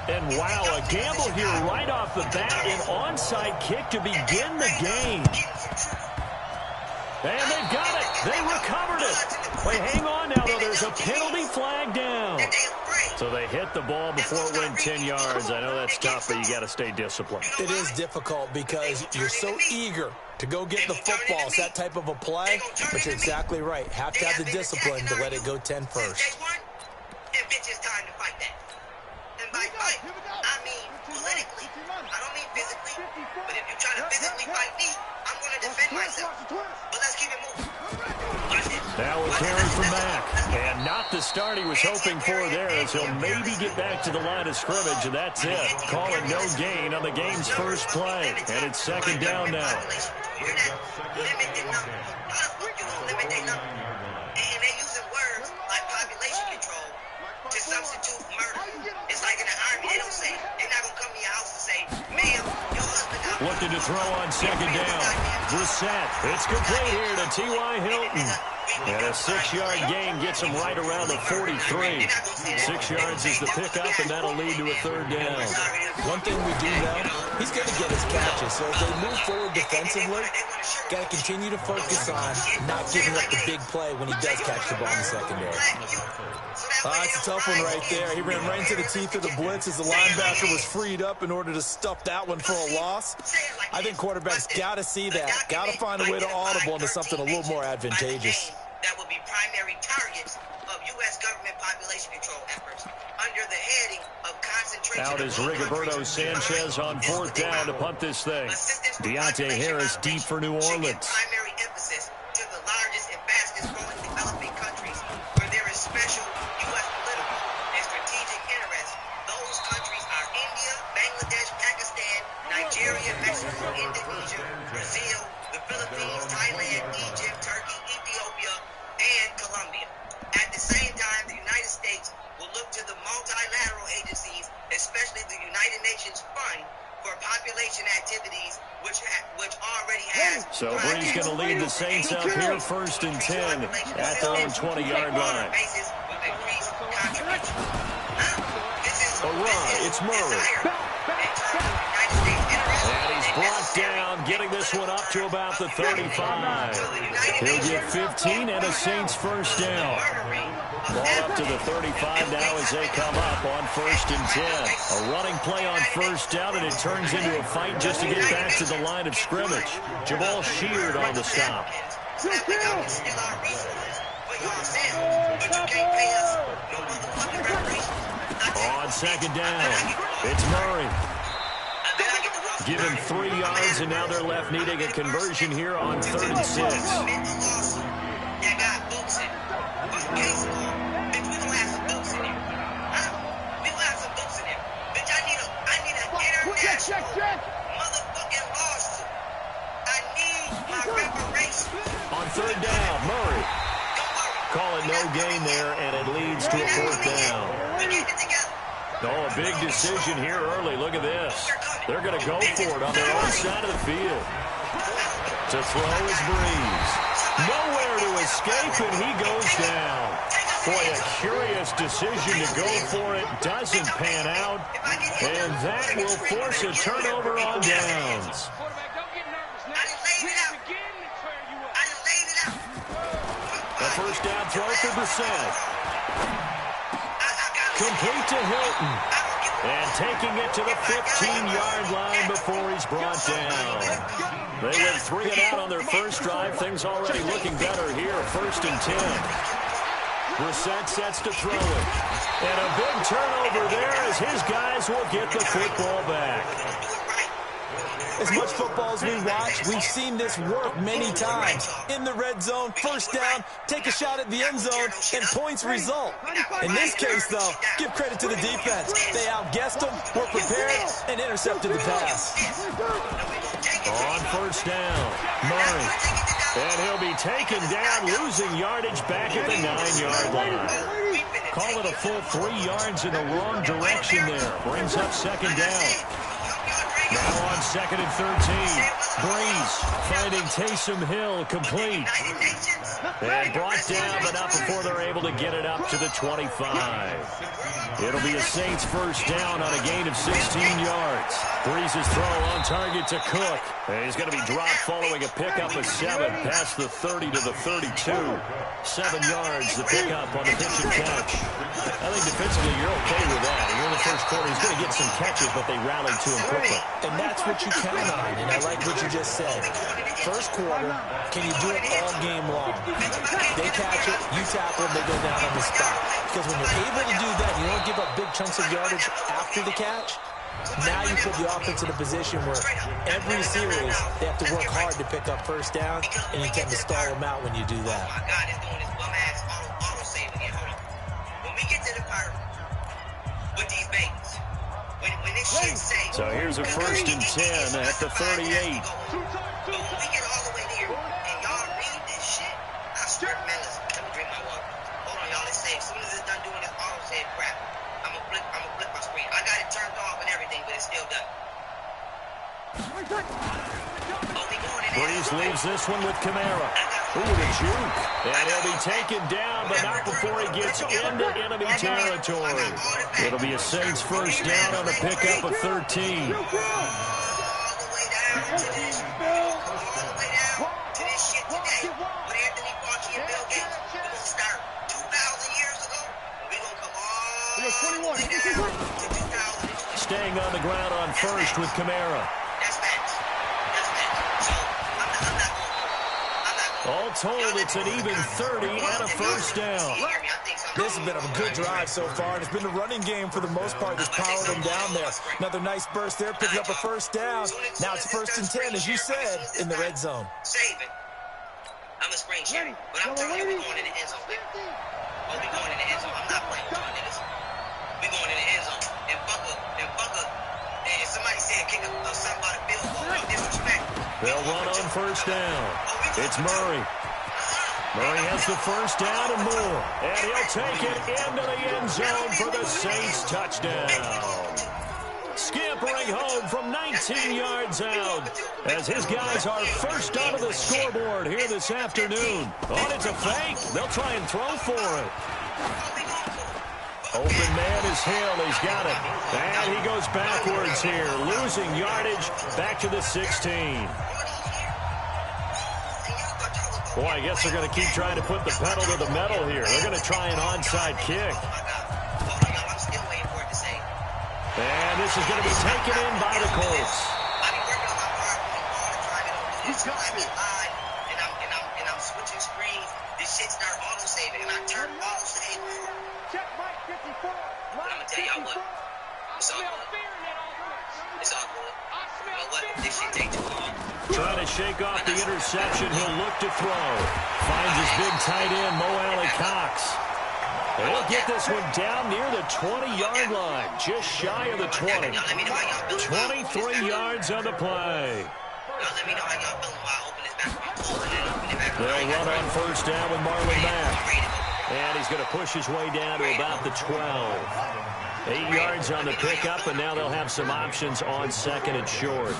And wow, a gamble here right off the bat. An onside kick to begin the game. And they've got it. They recovered it. Wait, hang on now, though. There's a penalty flag down. So they hit the ball before it went 10 yards. I know that's tough, but you got to stay disciplined. It is difficult because you're so eager to go get the football. It's that type of a play, but you're exactly right. Have to have the discipline to let it go 10 first. It's time to fight that. And by fight, I mean politically. I don't mean physically. But if you're trying to physically fight me, I'm going to defend myself. But let's keep it moving. Now a carry from Mack. And not the start he was hoping for there, as he'll maybe get back to the line of scrimmage, and that's it. Call it no gain on the game's first play. And it's second down now. You're not limiting them. How the fuck you going to limit their number? And they're using words like population control to substitute murder. It's like in the Army, they don't say, they're not going to come to your house and say, ma'am, your husband got Looking to throw on second down. Brissett. It's complete here to T.Y. Hilton. And a 6-yard gain gets him right around the 43. 6 yards is the pickup, and that'll lead to a third down. One thing we do know, he's going to get his catches. So as they move forward defensively, got to continue to focus on not giving up the big play when he does catch the ball in the secondary. It's a tough one right there. He ran right into the teeth of the blitz as the linebacker was freed up in order to stuff that one for a loss. I think quarterbacks got to see that. Got to find a way to audible into something a little more advantageous. That will be primary targets of U.S. government population control efforts under the heading of concentration. Out is Rigoberto Sanchez on fourth down to punt this thing. Deontay Harris deep for New Orleans. Primary emphasis to the largest and fastest growing developing countries where there is special U.S. political and strategic interests. Those countries are India, Bangladesh, Pakistan, Nigeria, Mexico, Indonesia, Brazil, the Philippines, Thailand, Egypt, Turkey, Ethiopia, and Colombia. At the same time, the United States will look to the multilateral agencies, especially the United Nations Fund for population activities, which already has. So Brees going to lead the Saints up here, 1st and 10 at their own 20-yard line. It's Murray. And he's brought down, getting this one up to about the 35. He'll get 15 and a Saints first down. Ball up to the 35 now as they come up on 1st and 10. A running play on first down, and it turns into a fight just to get back to the line of scrimmage. Jamal Sheard on the stop. On second down, it's Murray. Give him 3 yards, and now they're left needing a conversion here on 3rd and 6. On 3rd down, Murray. Call it no gain there, and it leads to a 4th down. Oh, a big decision here early. Look at this. They're going to go for it on their own side of the field. To throw is Brees. Nowhere to escape, and he goes down. Boy, a curious decision to go for it. Doesn't pan out, and that will force a turnover on downs. A first down throw for Brissett. Complete to Hilton. And taking it to the 15-yard line before he's brought down. They went 3 and out on their first drive. Things already looking better here. 1st and 10. Brissett sets to throw it. And a big turnover there as his guys will get the football back. As much football as we watch, we've seen this work many times. In the red zone, first down, take a shot at the end zone, and points result. In this case, though, give credit to the defense. They outguessed them, were prepared, and intercepted the pass. On first down, Murray. And he'll be taken down, losing yardage back at the 9-yard line. Call it a full 3 yards in the wrong direction there. Brings up second down. Now on 2nd and 13. Breeze finding Taysom Hill complete. And brought down, but not before they're able to get it up to the 25. It'll be a Saints first down on a gain of 16 yards. Breeze's throw on target to Cook. And he's going to be dropped following a pickup of 7 past the 30 to the 32. 7 yards, the pickup on the pitch and catch. I think defensively you're okay with that. You're in the first quarter. He's going to get some catches, but they rallied to him quickly. And that's what you count on, and I like what you just said. First quarter, can you do it all game long? They catch it, you tackle them, they go down on the spot. Because when you're able to do that, you don't give up big chunks of yardage after the catch. Now you put the offense in a position where every series they have to work hard to pick up first down, and you tend to stall them out when you do that. Oh my God, it's doing this bum-ass auto-save again. Hold on. When we get to the part with these babies, when this shit saves. So here's a 1st and 10 at the 38. But when we get all the way there, and y'all read this shit, I swear, man, listen, let me drink my water. Hold on, y'all, it's safe. As soon as it's done doing this auto-save crap, I'm gonna flip my screen. I got it turned off and everything, but it's still done. Breeze leaves this one with Kamara. Ooh, the juke. And he'll be taken down, but not before he gets into enemy territory. It'll be a Saints first down on a pickup of 13. All the way down to this. All the way down to this shit today. With Anthony Fauci and Bill Gates. We're going to start 2,000 years ago. We're going to come all the way down to 2020. Staying on the ground on first with Kamara. That's facts. That's facts. So, I'm not going. All told, it's an even 30 and a first down. This has been a good drive so far, and it's been the running game for the most part that's powered them down there. Another nice burst there, picking up a first down. Now it's 1st and 10, as you said, in the red zone. Save it. I'm a screen share, but I'm telling you, we're going in the end zone, baby. Oh, we going in the end zone. I'm not playing with y'all niggas. We going in the end zone. And Bucker, and somebody said kick up something about a field goal. No disrespect. They'll run on first down. It's Murray. Murray has the first down and more. And he'll take it into the end zone for the Saints touchdown. Scampering home from 19 yards out as his guys are first onto the scoreboard here this afternoon. Oh, it's a fake. They'll try and throw for it. Open man is Hill. He's got it. And he goes backwards here, losing yardage back to the 16. Boy, I guess they're going to keep trying to put the pedal to the metal here. They're going to try an onside kick. And this is going to be taken in by the Colts. And I'm switching screens. This shit start auto-saving, and I turn auto-save. But I'm going to tell y'all what. It's all good. It's all good. You know what? This shit take too long. Trying to shake off the interception. He'll look to throw. Finds his big tight end, Mo Alley-Cox. He'll get this one down near the 20-yard line, just shy of the 20. 23 yards on the play. They'll run on first down with Marlon Mack. And he's going to push his way down to about the 12. 8 yards on the pickup, and now they'll have some options on 2nd and short.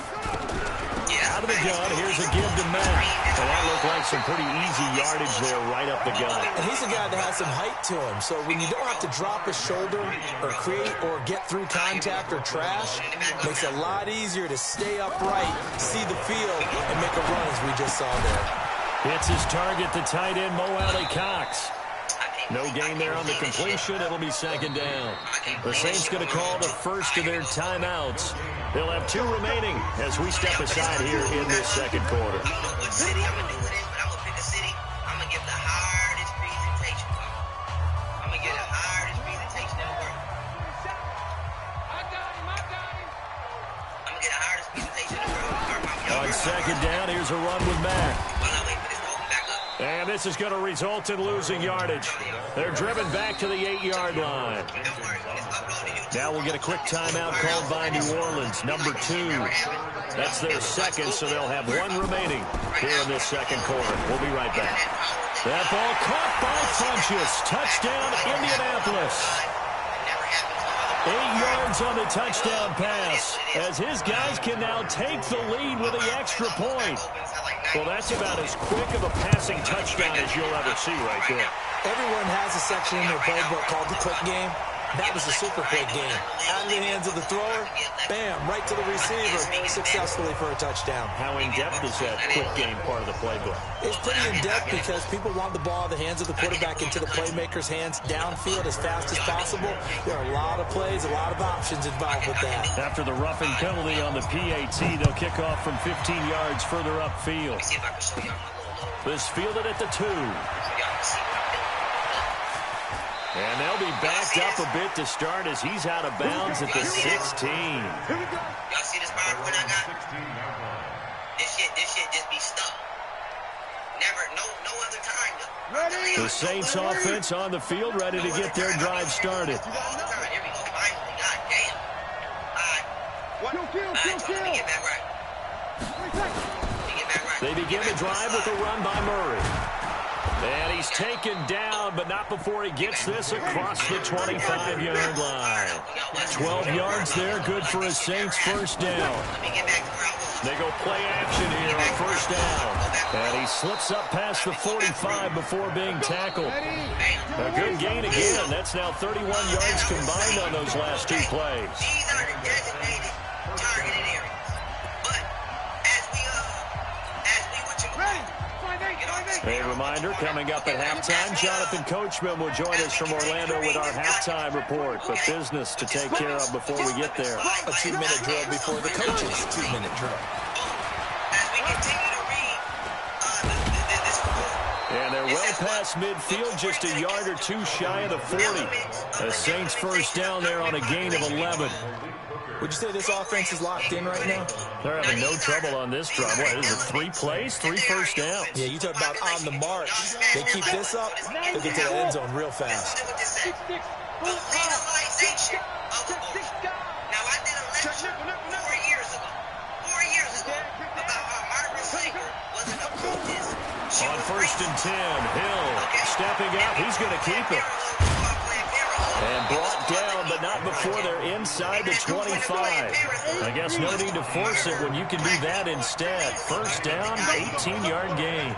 Out of the gun, here's a give to Mack. And that looked like some pretty easy yardage there right up the gut. And he's a guy that has some height to him. So when you don't have to drop a shoulder or create or get through contact or trash, it makes it a lot easier to stay upright, see the field, and make a run as we just saw there. Hits his target, the tight end, Mo Alley-Cox. No gain there on the completion. It'll be 2nd down. The Saints going to call the first of their timeouts. They'll have 2 remaining as we step aside here in this 2nd quarter. I don't know what city I'm going to do it in, but I'm going to pick a city. I'm going to give the hardest presentation. I'm going to give the hardest presentation in the world. I'm going to get the hardest presentation in the world. On 2nd down, here's a run with Mack. And this is going to result in losing yardage. They're driven back to the 8-yard line. Now we'll get a quick timeout called by New Orleans, number 2. That's their 2nd, so they'll have 1 remaining here in this 2nd quarter. We'll be right back. That ball caught by Funchess. Touchdown, Indianapolis. 8 yards on the touchdown pass, as his guys can now take the lead with the extra point. Well, that's about as quick of a passing touchdown as you'll ever see right there. Everyone has a section in their playbook called the quick game. That was a super quick game. Out of the hands of the thrower, bam, right to the receiver, successfully for a touchdown. How in-depth is that quick game part of the playbook? It's pretty in-depth because people want the ball in the hands of the quarterback into the playmaker's hands downfield as fast as possible. There are a lot of plays, a lot of options involved with that. After the roughing penalty on the PAT, they'll kick off from 15 yards further upfield. This fielded at the 2. And they'll be backed up a bit to start as he's out of bounds at the 16. Y'all see this PowerPoint I got? This shit just be stuck. Never, no other time. The Saints offense on the field, ready to get their drive started. All the time. Here we go. Finally. God damn. All right. Let me get back right. They begin the drive with a run by Murray. And he's taken down, but not before he gets this across the 25-yard line. 12 yards there, good for a Saints first down. They go play action here on first down. And he slips up past the 45 before being tackled. A good gain again. That's now 31 yards combined on those last 2 plays. These are the designated targeted areas. But as we A reminder, coming up at halftime, Jonathan Coachman will join us from Orlando with our halftime report. But business to take care of before we get there. A 2-minute drill before the coach's 2-minute drill. As we continue to read this report. And they're well past midfield, just a yard or 2 shy of the 40. The Saints first down there on a gain of 11. Would you say this offense is locked in right now? They're having no trouble on this drive. What is it, 3 plays, 3 first downs? Yeah, you talk about on the mark. They keep this up, they'll get to the end zone real fast. The legalization of abortion. Now, I did a lecture 4 years ago about how Margaret Sanger was an apprentice. On first and 10, Hill stepping out. He's going to keep it. And brought down, but not before they're inside the 25. I guess no need to force it when you can do that instead. First down, 18-yard gain.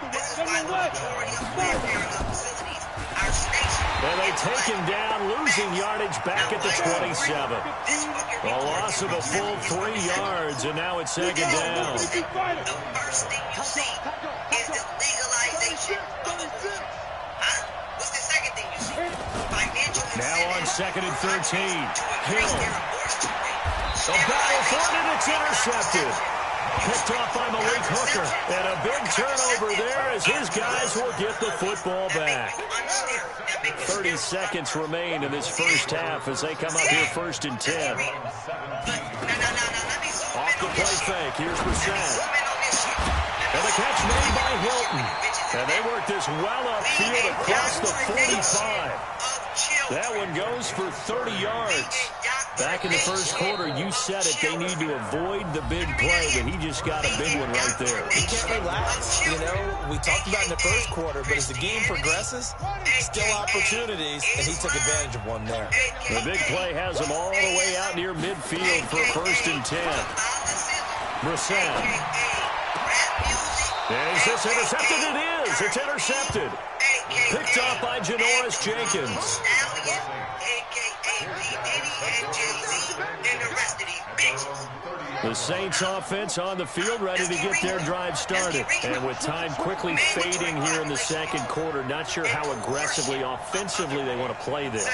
And they take him down, losing yardage back at the 27. A loss of a full 3 yards, and now it's second down. The first thing you see is the legalization of abortion. What's the second thing you see? Now on second and 13. Hill. The battle for it, and it's intercepted. Picked off by Malik Hooker. And a big turnover there as his guys will get the football back. 30 seconds remain in this first half as they come up here first and 10. Off the play fake. Here's Brissett. And the catch made by Hilton. And they work this well upfield across the 45. That one goes for 30 yards. Back in the first quarter, you said it, they need to avoid the big play, but he just got a big one right there. He can't relax. You know, we talked about in the first quarter, but as the game progresses, still opportunities, and he took advantage of one there. The big play has him all the way out near midfield for first and 10. Brissett. Is this intercepted? It is. It's intercepted. Picked off by Janoris Jenkins. The Saints offense on the field ready to get their drive started. And with time quickly fading here in the second quarter, not sure how aggressively, offensively they want to play this.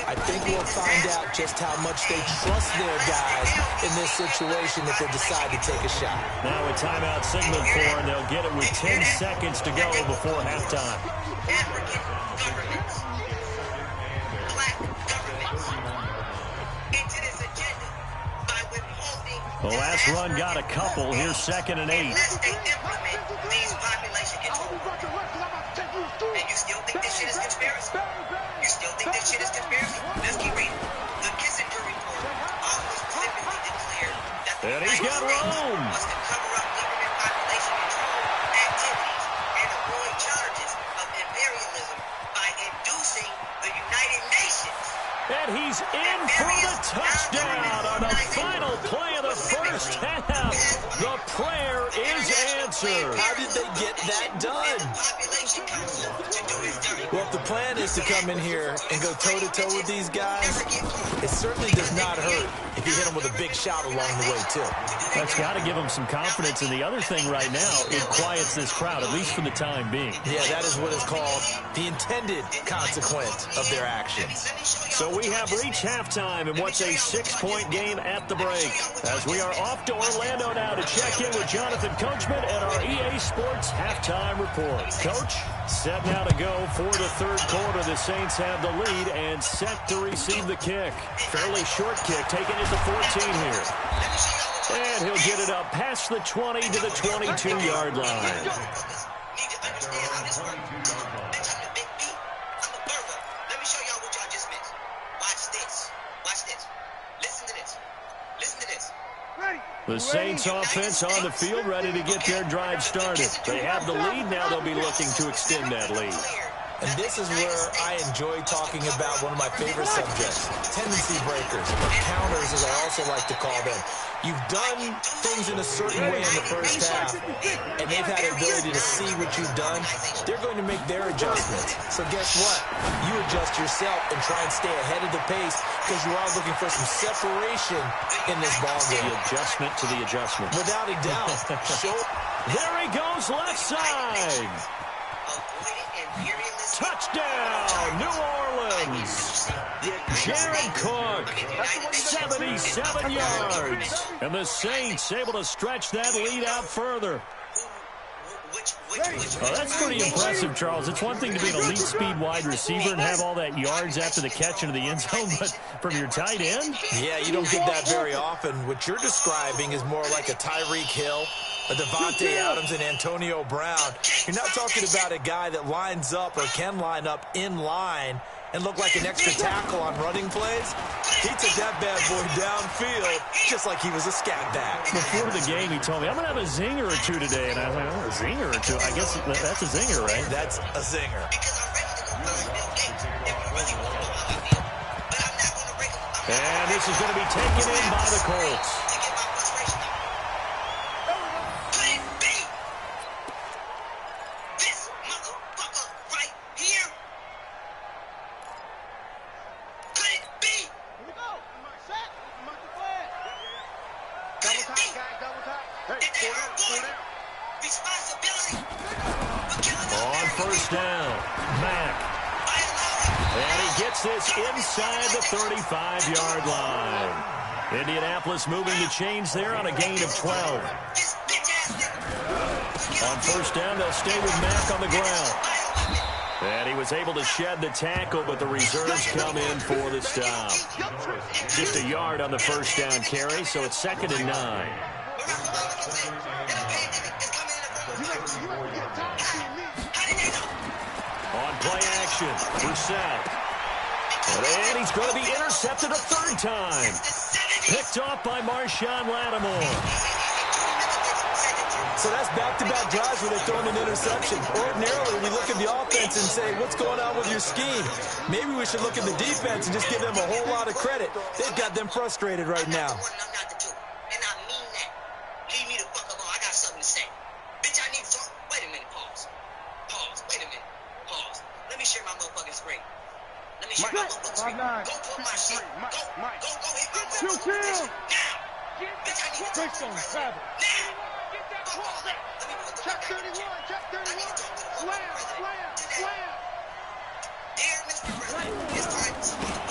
I think we'll find out just how much they trust their guys in this situation if they decide to take a shot. Now a timeout signal for, and they'll get it with 10 seconds to go before halftime. African governments, black governments, into this agenda by withholding. The last run got a couple. Here's second and 8. Unless they implement these population control. And you still think this shit is conspiracy? You still think this shit is conspiracy? Let's keep reading. The Kissinger report also specifically declared that the And he's got room. was to cover up government population control activities and avoid charges of imperialism by inducing the United Nations And he's in for the touchdown on the final play of the first half. The prayer is answered. How did they get that done? Well, if the plan is to come in here and go toe-to-toe with these guys, it certainly does not hurt if you hit them with a big shot along the way, too. That's got to give them some confidence. And the other thing right now, it quiets this crowd, at least for the time being. Yeah, that is what is called the intended consequence of their actions. So we have reached halftime in what's a 6-point game at the break. As we are off to Orlando now to check in with Jonathan Coachman at our EA Sports Halftime Report. Coach, set now to go for the third quarter. The Saints have the lead and set to receive the kick. Fairly short kick, taking it to 14 here. And he'll get it up past the 20 to the 22-yard line. The Saints offense on the field, ready to get their drive started. They have the lead. Now they'll be looking to extend that lead. And this is where I enjoy talking about one of my favorite subjects, tendency breakers, or counters as I also like to call them. You've done things in a certain way in the first half, and they've had the ability to see what you've done. They're going to make their adjustments. So guess what? You adjust yourself and try and stay ahead of the pace because you are looking for some separation in this ballgame. The adjustment to the adjustment. Without a doubt. There he goes, left side. Touchdown, New Orleans. Jared Cook, 77 yards. And the Saints able to stretch that lead out further. Oh, that's pretty impressive, Charles. It's one thing to be an elite speed wide receiver and have all that yards after the catch into the end zone, but from your tight end? Yeah, you don't get that very often. What you're describing is more like a Tyreek Hill, a Devontae Adams, and Antonio Brown. You're not talking about a guy that lines up or can line up in line and look like an extra tackle on running plays. He took that bad boy downfield just like he was a scat back. Before the game, he told me, I'm going to have a zinger or two today. And I was like, oh, a zinger or two? I guess that's a zinger, right? That's a zinger. And this is going to be taken in by the Colts. On first down, Mack. And he gets this inside the 35-yard line. Indianapolis moving the chains there on a gain of 12. On first down, they'll stay with Mack on the ground. And he was able to shed the tackle, but the reserves come in for the stop. Just a yard on the first down carry, so it's 2nd and 9. On play action, Brissett. And he's going to be intercepted a third time. Picked off by Marshawn Lattimore. So that's back-to-back drives where they're throwing an interception. Ordinarily, we look at the offense and say, what's going on with your scheme? Maybe we should look at the defense and just give them a whole lot of credit. They've got them frustrated right now. And I mean that. Leave me the fuck alone. I got something to say. Bitch, I need to talk. Wait a minute. Pause. Pause. Wait a minute. Pause. Let me share my motherfucking screen. Let me share my motherfucking screen. Go put my shit. Go hit my motherfucking screen. Now. Bitch, I need to talk to the president. Now. Check 31, check 31. Slam. Dear Mr. President, it's time.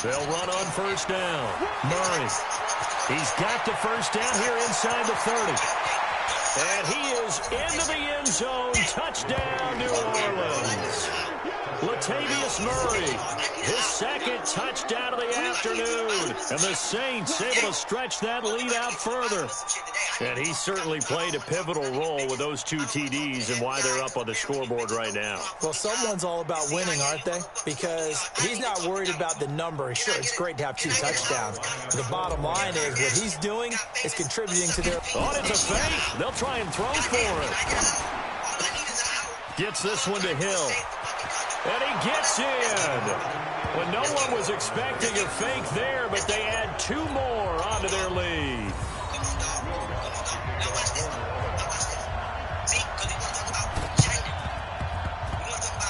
They'll run on first down. Murray. He's got the first down here inside the 30. And he is into the end zone. Touchdown, New Orleans. Latavius Murray, his second touchdown of the afternoon. And the Saints able to stretch that lead out further. And he certainly played a pivotal role with those 2 TDs and why they're up on the scoreboard right now. Well, someone's all about winning, aren't they? Because he's not worried about the number. Sure, it's great to have 2 touchdowns. The bottom line is what he's doing is contributing to their... Oh, it's a fake. They'll try and throw for it. Gets this one to Hill. And he gets in. When no one was expecting a fake there, but they add 2 more onto their lead.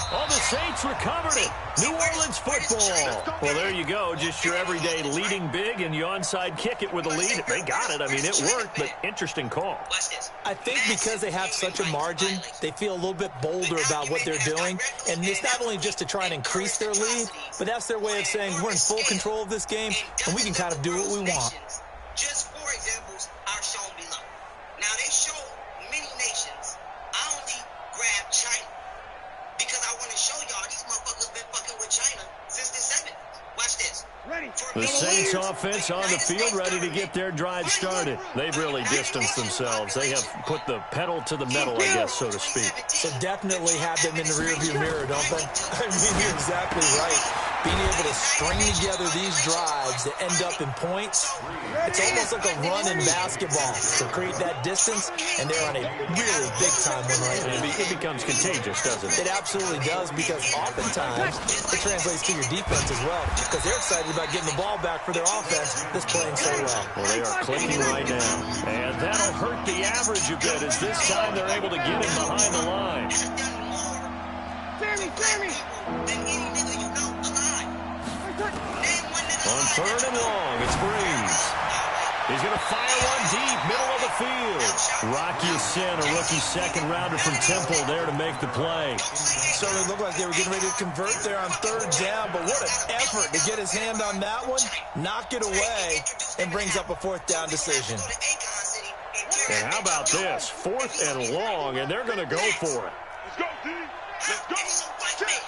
Oh, the Saints recovered it. New Orleans football. Well, there you go. Just your everyday leading big, and you onside kick it with a lead. They got it. I mean, it worked, but interesting call. I think because they have such a margin, they feel a little bit bolder about what they're doing. And it's not only just to try and increase their lead, but that's their way of saying we're in full control of this game, and we can kind of do what we want. Just 4 examples are shown below. Now, they show many nations. I only grabbed China because I want to show y'all these motherfuckers been fucking with China since the 70s. Watch this. The Saints offense on the field, ready to get their drive started. They've really distanced themselves. They have put the pedal to the metal, I guess, so to speak. So definitely have them in the rearview mirror, don't they? I mean, you're exactly right. Being able to string together these drives that end up in points, it's almost like a run in basketball to create that distance, and they're on a really big-time one right now. It becomes contagious, doesn't it? It absolutely does, because oftentimes it translates to your defense as well, because they're excited about getting the ball back for their offense that's playing so well. Well, they are clicking right now, and that'll hurt the average a bit, as this time they're able to get him behind the line. On 3rd and long, it's Breeze. He's going to fire one deep, middle of the field. Rocky Sin, a rookie second rounder from Temple, there to make the play. Certainly looked like they were getting ready to convert there on 3rd down, but what an effort to get his hand on that one, knock it away, and brings up a 4th down decision. And how about this? 4th and long, and they're going to go for it. Let's go, D. Let's go. Check.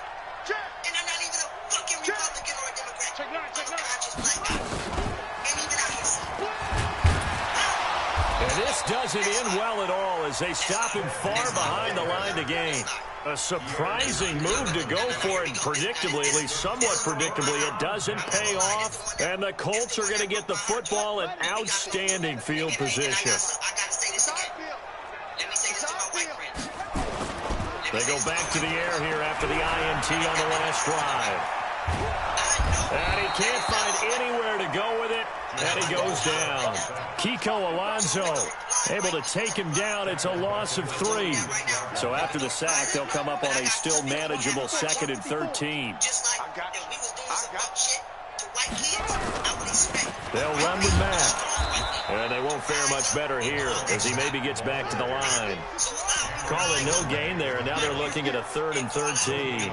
Check. And I'm not even a fucking Republican or a Democrat. Check 9, check 9. Conscious black guy. And even out here. And this doesn't end well at all as they stop him far behind the line to gain. A surprising move to go for it, predictably, at least somewhat predictably. It doesn't pay off, and the Colts are going to get the football in outstanding field position. I gotta say this again. Let me say this to my white friends. They go back to the air here after the INT on the last drive. And he can't find anywhere to go with it, and he goes down. Kiko Alonso able to take him down. It's a loss of 3. So after the sack, they'll come up on a still manageable 2nd and 13. Just like if we was doing some fuck shit to white kids, I would expect. They'll run with Mack. And they won't fare much better here as he maybe gets back to the line. Calling no gain there, and now they're looking at a 3rd and 13.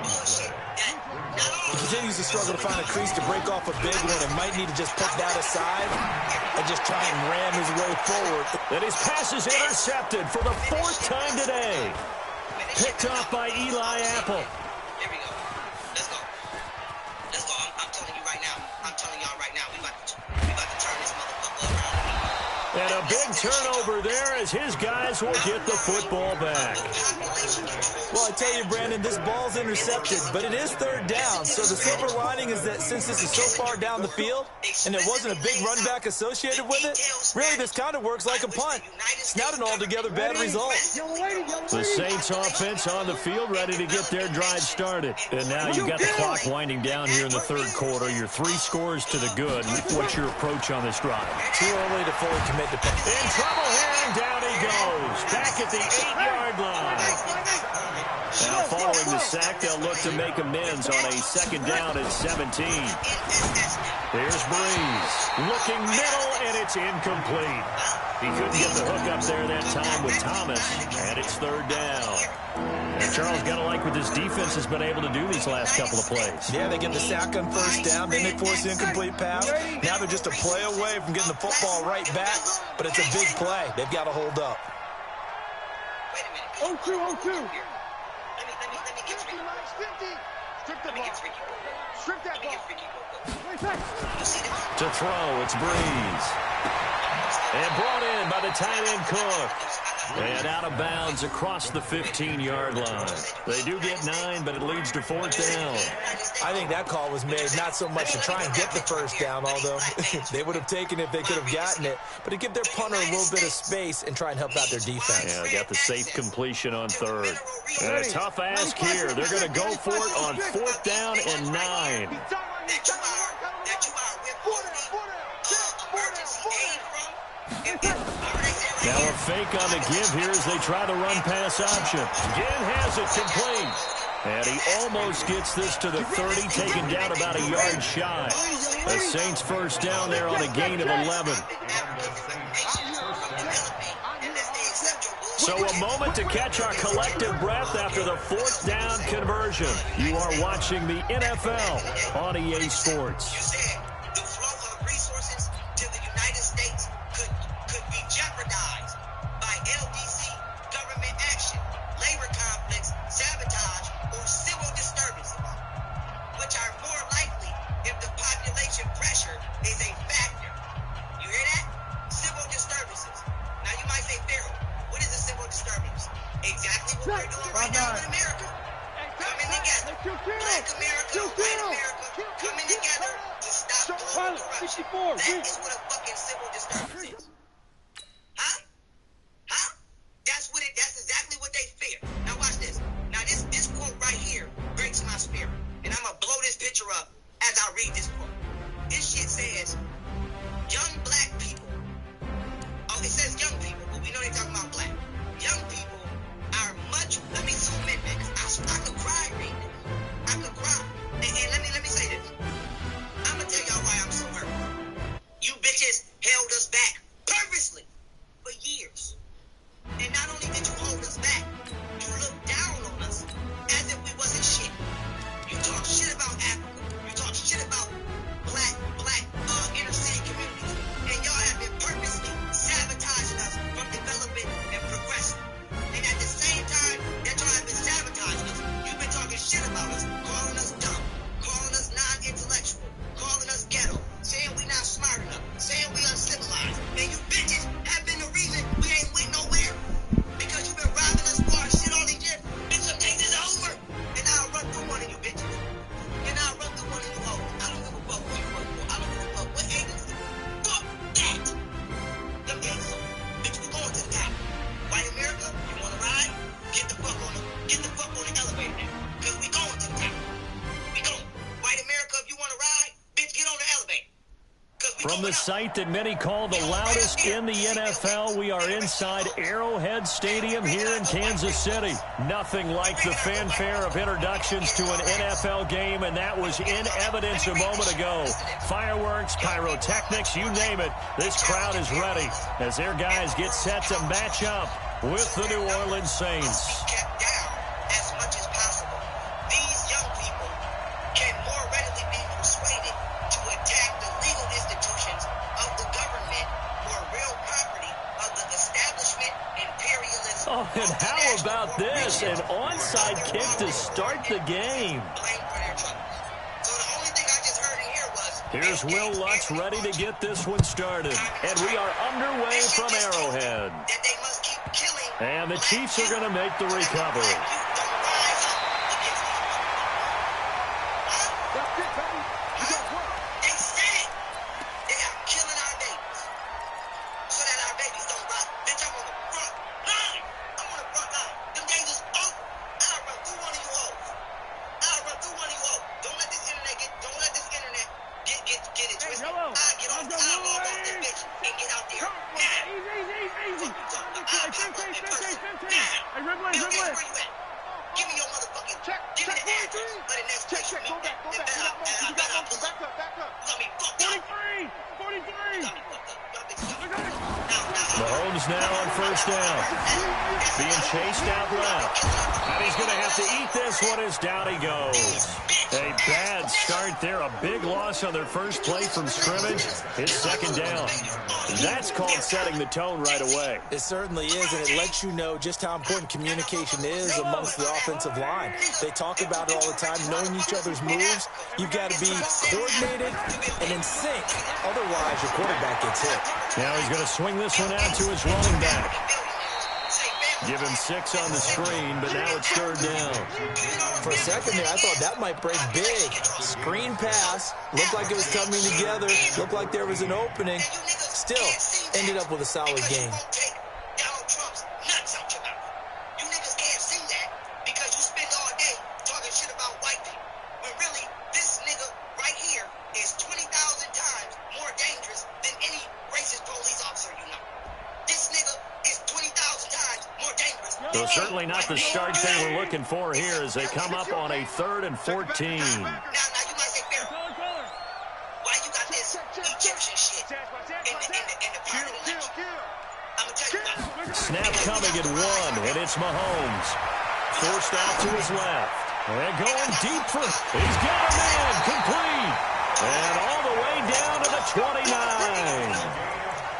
He continues to struggle to find a crease to break off a big one and might need to just put that aside and just try and ram his way forward. And his pass is intercepted for the 4th time today. Picked off by Eli Apple. Here we go. Let's go. Let's go. I'm telling you right now. I'm telling y'all right now. We about to turn this motherfucker around. And a big turnover there as his guys will get the football back. Well, I tell you, Brandon, this ball's intercepted, but it is 3rd down. So the silver lining is that since this is so far down the field and there wasn't a big run back associated with it, really this kind of works like a punt. It's not an altogether bad result. The Saints offense on the field ready to get their drive started. And now you've got the clock winding down here in the 3rd quarter. Your 3 scores to the good. What's your approach on this drive? Too early to fully commit to punt. In trouble here, and down he goes. Back at the 8-yard line. Now following the sack, they'll look to make amends on a 2nd down at 17. Here's Breeze. Looking middle, and it's incomplete. He couldn't get the hook up there that time with Thomas, and it's 3rd down. And Charles, got to like what this defense has been able to do these last couple of plays. Yeah, they get the sack on 1st down, then they force the incomplete pass. Now they're just a play away from getting the football right back, but it's a big play. They've got to hold up. Wait a minute. 0-2, 0-2. Let me get freaky. Strip the Let me get ball. freaky. Strip that Let me ball. get freaky real quick. Wait, back. You see this? To throw, it's Breeze. And brought in by the tight end Cook. And out of bounds across the 15-yard line. They do get 9, but it leads to 4th down. I think that call was made not so much to try and get the first down, although they would have taken it if they could have gotten it, but to give their punter a little bit of space and try and help out their defense. Yeah, got the safe completion on 3rd. And a tough ask here. They're going to go for it on 4th down and 9. Now a fake on the give here as they try the run-pass option. Ginn has it complete. And he almost gets this to the 30, taken down about a yard shy. The Saints first down there on a gain of 11. So a moment to catch our collective breath after the 4th down conversion. You are watching the NFL on EA Sports. From the site that many call the loudest in the NFL, we are inside Arrowhead Stadium here in Kansas City. Nothing like the fanfare of introductions to an NFL game, and that was in evidence a moment ago. Fireworks, pyrotechnics, you name it. This crowd is ready as their guys get set to match up with the New Orleans Saints. Oh, and how about this? An onside kick to start the game. Here's Will Lutz ready to get this one started. And we are underway from Arrowhead. And the Chiefs are going to make the recovery. Mahomes now on first down. Being chased out left. And he's going to have to eat this one as down he goes. A bad start there. A big loss on their first play from scrimmage. His second down. That's called setting the tone right away. It certainly is, and it lets you know just how important communication is amongst the offensive line. They talk about it all the time, knowing each other's moves. You've got to be coordinated and in sync. Otherwise, your quarterback gets hit. Now he's going to swing this one out to his running back. Give him 6 on the screen, but now it's 3rd down. For a second there, I thought that might break big. Screen pass. Looked like it was coming together. Looked like there was an opening. Still, ended up with a solid game. So certainly not the start they were looking for here as they come up on a 3rd and 14. Now you might say, Pharaoh, why you got this Egyptian shit in the part of the election? I'm going to tell you why. Snap coming at 1, and it's Mahomes. Forced out to his left. And going deep for, he's got a man, complete. And all the way down to the 29.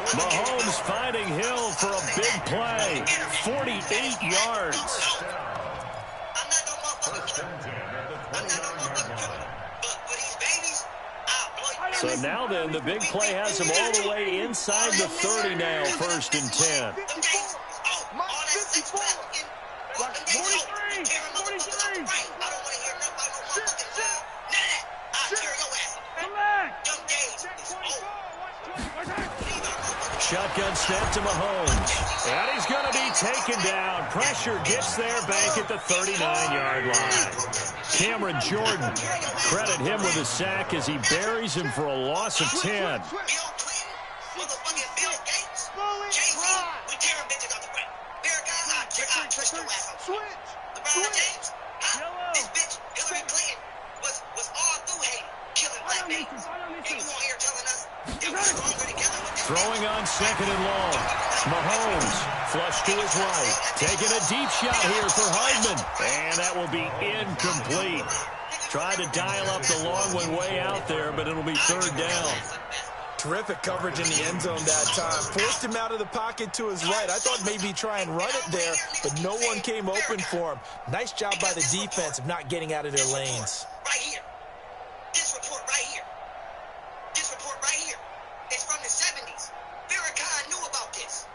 Mahomes finding Hill for a big play. 48 yards. I'm not no motherfucking killer. But for these babies, I'll blow you. So now then, the big play has him all the way inside the 30 now, 1st and 10. Shotgun snap to Mahomes. And he's going to be taken down. Pressure gets there back at the 39-yard line. Cameron Jordan, credit him with a sack as he buries him for a loss of 10. Throwing on 2nd and long. Mahomes flush to his right. Taking a deep shot here for Hardman. And that will be incomplete. Tried to dial up the long one way out there, but it'll be 3rd down. Terrific coverage in the end zone that time. Forced him out of the pocket to his right. I thought maybe try and run it there, but no one came open for him. Nice job by the defense of not getting out of their lanes. Right here. This report right here. This report right here. It's from the 70s. Farrakhan knew about this.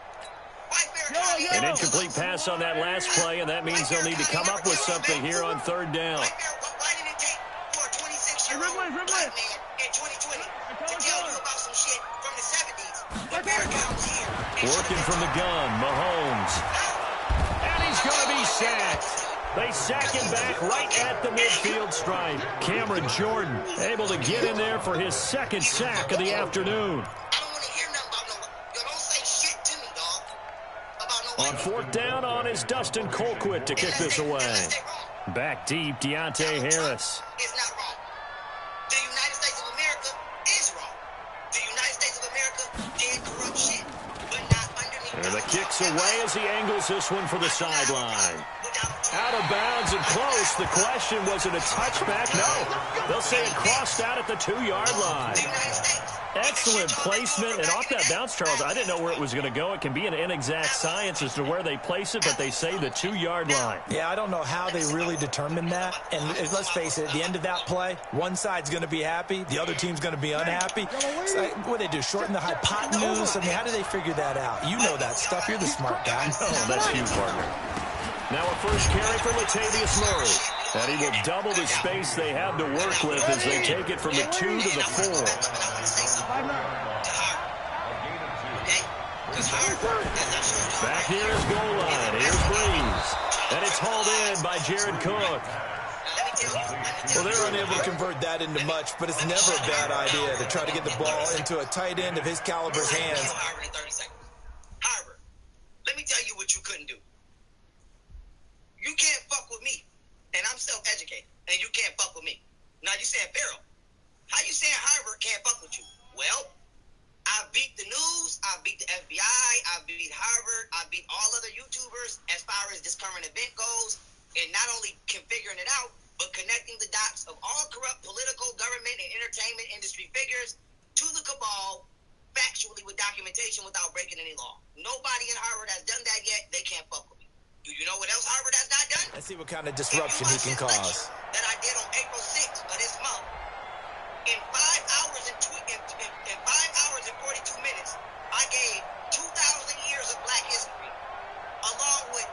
Why Farrakhan? An incomplete pass on that last play, and that means they'll need to come up with something here on 3rd down. Why did it take for a 26-year-old black man in 2020 to tell you about some shit from the 70s when Farrakhan was here? Working from the gun, Mahomes. And he's going to be sacked. They sack him back right at the midfield stripe. Cameron Jordan able to get in there for his 2nd sack of the afternoon. I don't want to hear nothing about no. You don't say shit to me, dog. About no. On 4th down on is Dustin Colquitt to kick this away. Back deep, Deontay Harris. It's not wrong. The United States of America is wrong. The United States of America did corrupt shit, but not underneath. And the kick's away as he angles this one for the sideline. Out of bounds and close. The question, was it a touchback? No. They'll say it crossed out at the 2-yard line. Excellent placement. And off that bounce, Charles, I didn't know where it was going to go. It can be an inexact science as to where they place it, but they say the 2-yard line. Yeah, I don't know how they really determined that. And let's face it, at the end of that play, one side's going to be happy, the other team's going to be unhappy. So, what do they do, shorten the hypotenuse? I mean, how do they figure that out? You know that stuff. You're the smart guy. Oh, that's you, partner. Now a first carry for Latavius Murray. And he will double the space they have to work with as they take it from the 2 to the 4. Back here is goal line. Here's Breeze. And it's hauled in by Jared Cook. Well, they're unable to convert that into much, but it's never a bad idea to try to get the ball into a tight end of his caliber's hands. Harvard, let me tell you what you couldn't do. You can't fuck with me, and I'm self-educated, and you can't fuck with me. Now you saying, Pharaoh, how you saying Harvard can't fuck with you? Well, I beat the news, I beat the FBI, I beat Harvard, I beat all other YouTubers as far as this current event goes, and not only figuring it out, but connecting the dots of all corrupt political, government, and entertainment industry figures to the cabal factually with documentation without breaking any law. Nobody in Harvard has done that yet. They can't fuck with me. Do you know what else Harvard has not done? Let's see what kind of disruption he can cause. That I did on April 6th of this month. In 5 hours and 42 minutes, I gave 2,000 years of black history, along with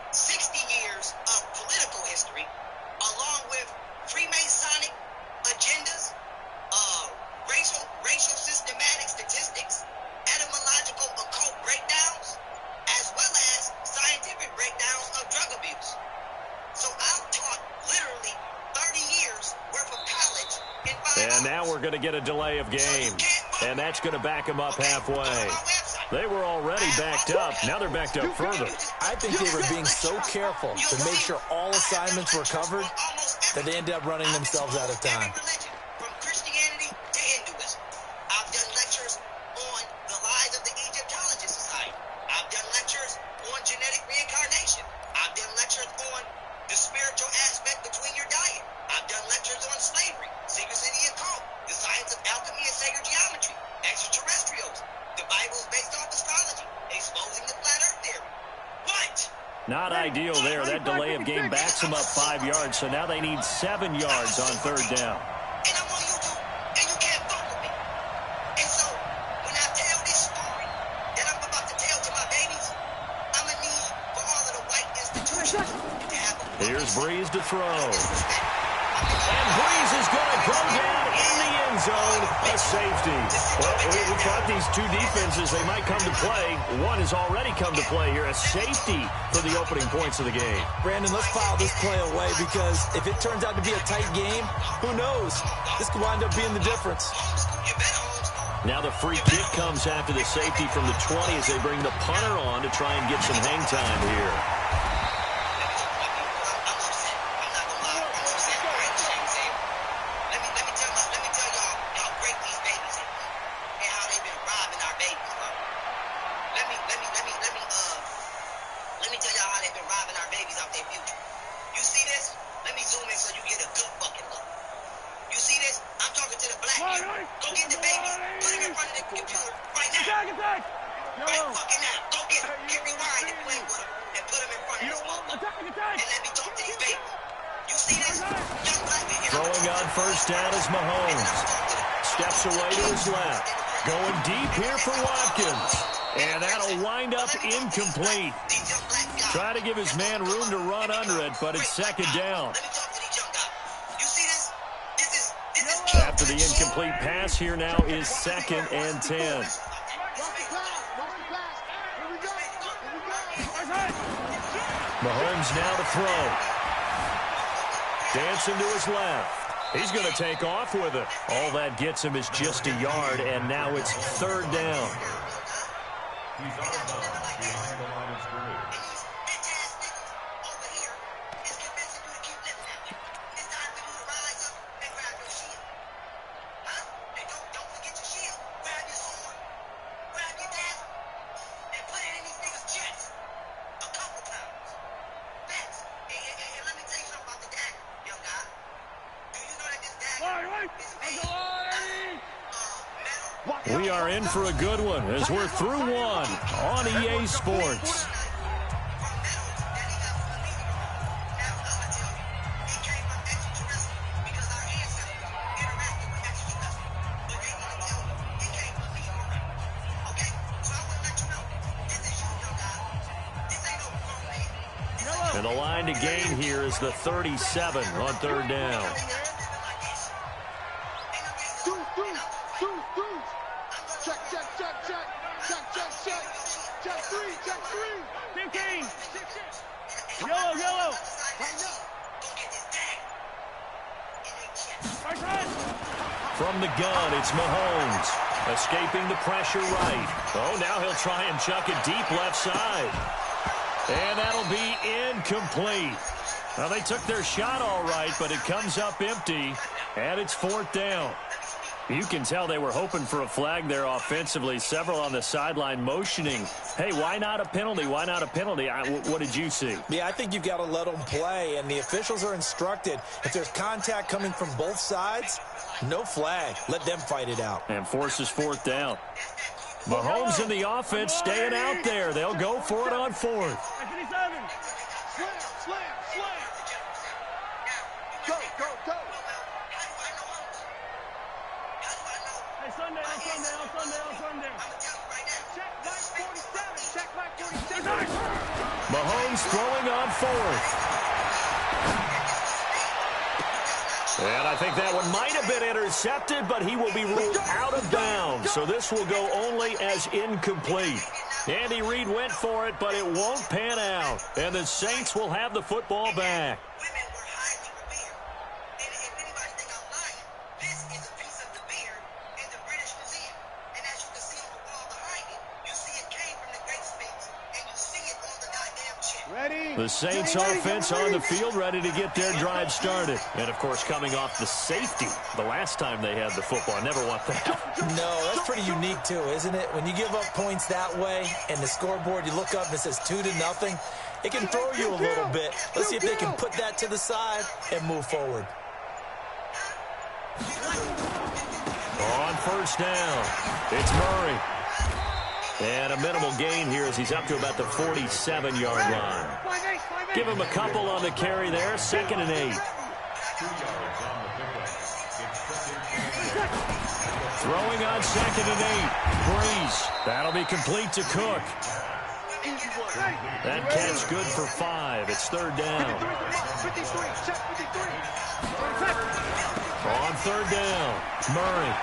going to get a delay of game. And that's going to back them up halfway. They were already backed up. Now they're backed up further. I think they were being so careful to make sure all assignments were covered that they ended up running themselves out of time. From Christianity to Hinduism. I've done lectures on the lies of the Egyptology Society. I've done lectures on genetic reincarnation. I've done lectures on the spiritual aspect between your diet. I've done lectures on slavery, secrecy of the occult, the science of alchemy and sacred geometry, extraterrestrials. The Bible is based off astrology, exposing the flat earth theory. What? Not ideal there. That delay of game backs them up 5 yards, so now they need 7 yards on third down. And I'm on YouTube, and you can't fuck with me. And so, when I tell this story that I'm about to tell to my babies, I'm going to need for all of the white institutions to have a Here's Breeze to throw. disrespect. And Breeze is going to go down in the end zone. A safety. Well, we thought these two defenses, they might come to play. One has already come to play here. A safety for the opening points of the game. Brandon, let's file this play away because if it turns out to be a tight game, who knows? This could wind up being the difference. You bet homeschool. Now the free kick comes after the safety from the 20 as they bring the punter on to try and get some hang time here. I'm upset. I'm not gonna lie. I'm upset. Right, Shane Sam? Let me tell y'all how great these babies are and how they've been robbing our babies, bro. Let me tell y'all how they've been robbing our babies out their future. You see this? Let me zoom in so you get a good fucking look. You see this? I'm talking to the black youth. Go get the babies. Put them in front of the computer right now. Right fucking now. Go get rewind and play with them and put them in front of this motherfucker. And let me talk to these babies. You see this? Young black man. Throwing on first down is Mahomes. Steps away to his left. Going deep here for Watkins. And that'll wind up incomplete. Try to give his man room to run under it, but it's second down. Let me talk to these young guys. You see this? This is After the incomplete pass, here now is 2nd and 10. Mahomes now to throw. Dancing to his left. He's going to take off with it. All that gets him is just a yard, and now it's third down. We are in for a good one as we're through one on EA Sports. And the line to gain here is the 37 on third down. From the gun, it's Mahomes. Escaping the pressure right. Oh, now he'll try and chuck it deep left side. And that'll be incomplete. Well, they took their shot all right, but it comes up empty, and it's fourth down. You can tell they were hoping for a flag there offensively. Several on the sideline motioning. Hey, why not a penalty? Why not a penalty? What did you see? Yeah, I think you've got to let them play, and the officials are instructed. If there's contact coming from both sides, no flag. Let them fight it out. And forces fourth down. Mahomes and the offense staying out there. They'll go for it on fourth. Mahomes throwing on fourth. And I think that one might have been intercepted, but he will be ruled out of bounds. So this will go only as incomplete. Andy Reid went for it, but it won't pan out. And the Saints will have the football back. Women were highly revered. And if anybody think I'm lying, this is a piece of the beer The Saints offense on the field, ready to get their drive started. And, of course, coming off the safety the last time they had the football. I never want that. No, that's pretty unique, too, isn't it? When you give up points that way and the scoreboard, you look up and it says 2-0, it can throw you a little bit. Let's see if they can put that to the side and move forward. On first down, it's Murray. And a minimal gain here as he's up to about the 47-yard line. Give him a couple on the carry there, 2nd and 8. Throwing on 2nd and 8. Breeze. That'll be complete to Cook. That catch good for 5. It's 3rd down. On 3rd down, Murray.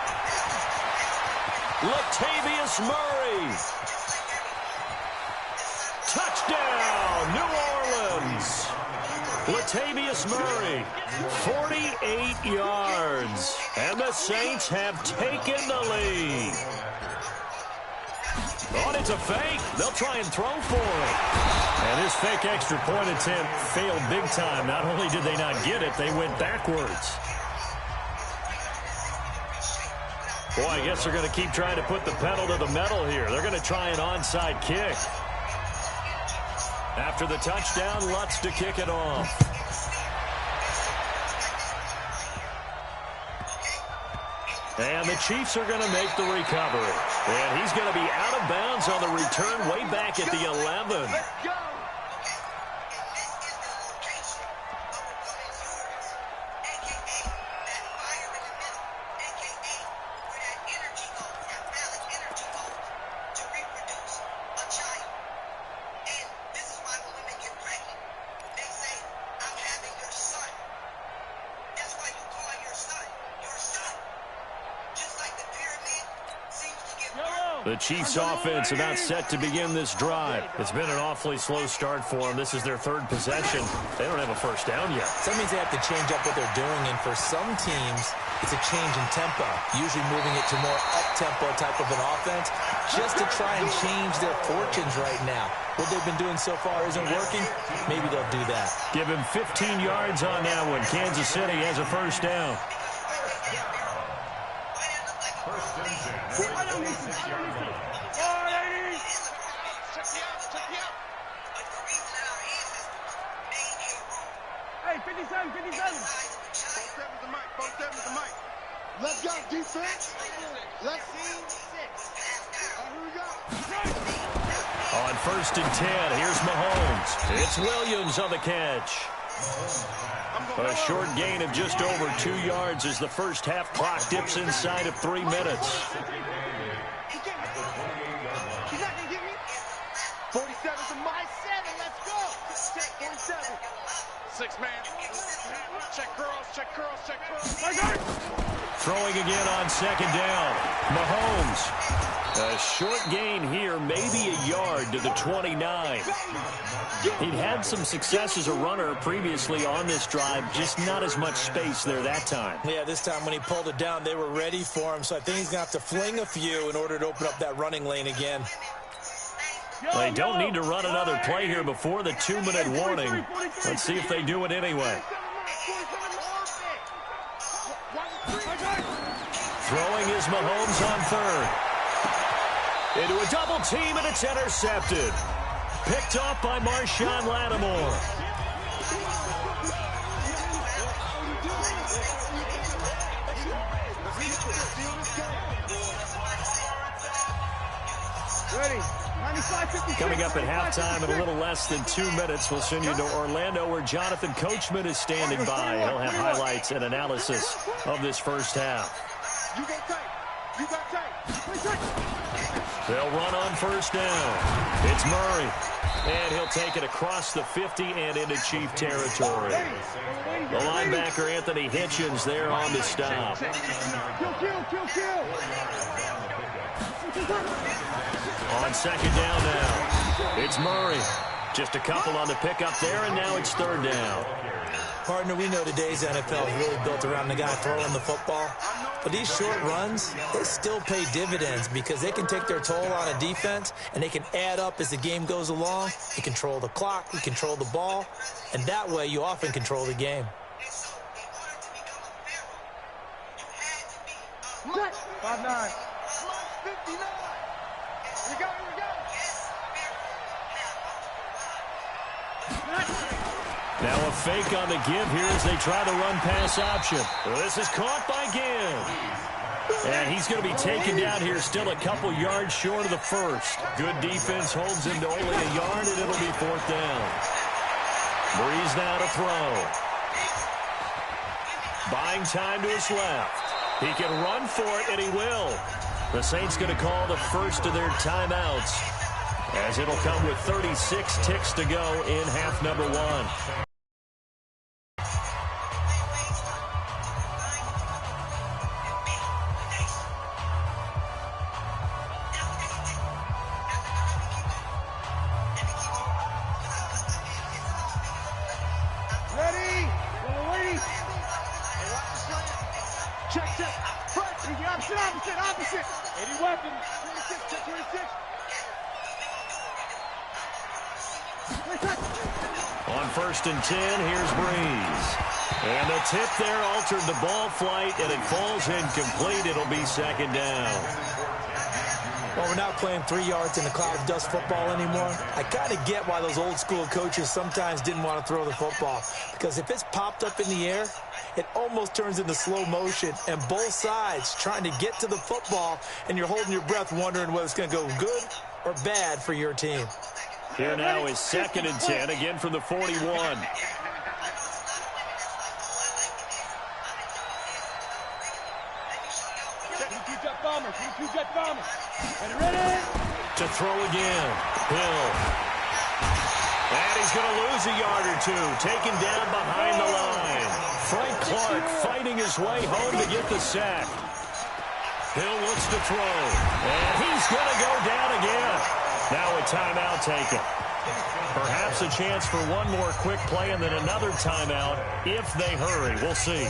Latavius Murray. Touchdown, New Orleans. Latavius Murray, 48 yards. And the Saints have taken the lead. Oh, it's a fake. They'll try and throw for it. And this fake extra point attempt failed big time. Not only did they not get it, they went backwards. Boy, I guess they're going to keep trying to put the pedal to the metal here. They're going to try an onside kick. After the touchdown, Lutz to kick it off. And the Chiefs are going to make the recovery. And he's going to be out of bounds on the return way back at the 11. The Chiefs offense about set to begin this drive. It's been an awfully slow start for them. This is their 3rd possession. They don't have a first down yet. So that means they have to change up what they're doing, and for some teams, it's a change in tempo, usually moving it to more up-tempo type of an offense, just to try and change their fortunes right now. What they've been doing so far isn't working. Maybe they'll do that. Give him 15 yards on that one. Kansas City has a first down. Hey, 57. Let's go, defense. Let's see. Here we go. On 1st and 10, here's Mahomes. It's Williams on the catch. A short gain of just over 2 yards as the first half clock dips inside of 3 minutes. 47 to my 7. Let's go. 47. 6-man. Check curls. Throwing again on 2nd down. Mahomes. A short gain here, maybe a yard to the 29. He'd had some success as a runner previously on this drive, just not as much space there that time. Yeah, this time when he pulled it down, they were ready for him, so I think he's going to have to fling a few in order to open up that running lane again. They don't need to run another play here before the 2-minute warning. Let's see if they do it anyway. Throwing is Mahomes on 3rd. Into a double team, and it's intercepted. Picked off by Marshawn Lattimore. Coming up at halftime in a little less than 2 minutes, we'll send you to Orlando where Jonathan Coachman is standing by. He'll have highlights and analysis of this first half. They'll run on 1st down. It's Murray. And he'll take it across the 50 and into Chief territory. The linebacker, Anthony Hitchens, there on the stop. On 2nd down now. It's Murray. Just a couple on the pickup there, and now it's 3rd down. Partner, we know today's NFL is really built around the guy throwing the football. But these short runs, they still pay dividends because they can take their toll on a defense, and they can add up as the game goes along. You control the clock, you control the ball, and that way you often control the game. Set. 5'9". 59. Here we go. Now a fake on the give here as they try the run-pass option. Well, this is caught by Give. And he's going to be taken down here still a couple yards short of the first. Good defense holds him to only a yard, and it'll be 4th down. Breeze now to throw. Buying time to his left. He can run for it, and he will. The Saints going to call the first of their timeouts, as it'll come with 36 ticks to go in half number 1. Opposite. 80 weapons. 26, 26. On 1st and 10, here's Breeze. And the tip there altered the ball flight, and it falls incomplete. It'll be 2nd down. Well, we're not playing 3 yards in the cloud of dust football anymore. I kind of get why those old school coaches sometimes didn't want to throw the football. Because if it's popped up in the air, it almost turns into slow motion, and both sides trying to get to the football, and you're holding your breath wondering whether it's going to go good or bad for your team. Here now is 2nd and 10, again from the 41. To throw again. Hill. And he's going to lose a yard or two, taken down behind the line. Frank Clark fighting his way home to get the sack. Hill looks to throw. And he's going to go down again. Now a timeout taken. Perhaps a chance for one more quick play and then another timeout if they hurry. We'll see.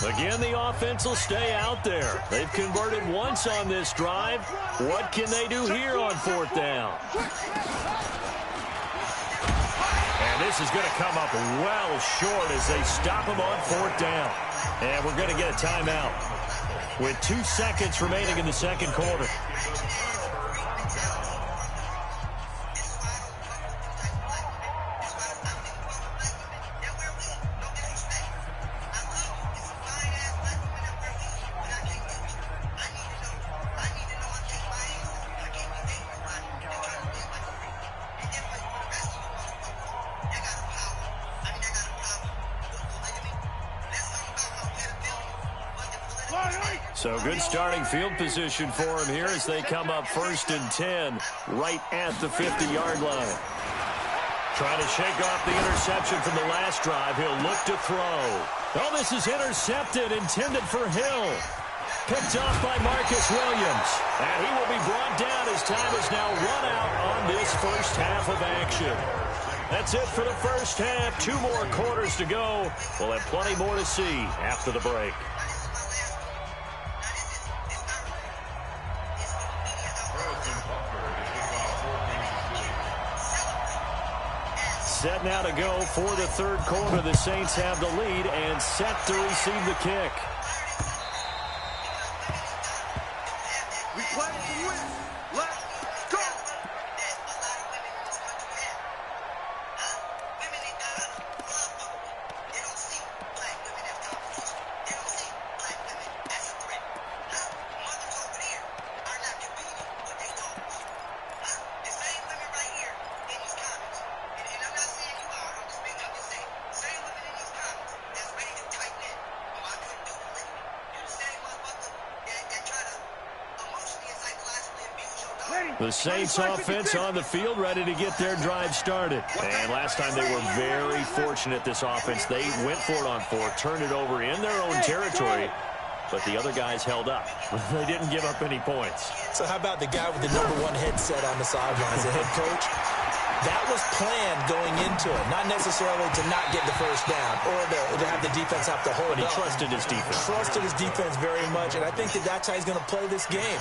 Again, the offense will stay out there. They've converted once on this drive. What can they do here on 4th down? And this is going to come up well short as they stop him on 4th down. And we're going to get a timeout with 2 seconds remaining in the 2nd quarter. So good starting field position for him here as they come up 1st and 10 right at the 50-yard line. Trying to shake off the interception from the last drive. He'll look to throw. Oh, this is intercepted, intended for Hill. Picked off by Marcus Williams. And he will be brought down as time is now run out on this first half of action. That's it for the first half. 2 more quarters to go. We'll have plenty more to see after the break. Set now to go for the 3rd quarter. The Saints have the lead and set to receive the kick. We play to win. Let's go. The Saints offense on the field, ready to get their drive started. And last time they were very fortunate, this offense. They went for it on fourth, turned it over in their own territory, but the other guys held up. They didn't give up any points. So how about the guy with the #1 headset on the sidelines, the head coach? That was planned going into it, not necessarily to not get the first down or to have the defense have to hold But he up. trusted his defense. Trusted his defense very much, and I think that's how he's going to play this game.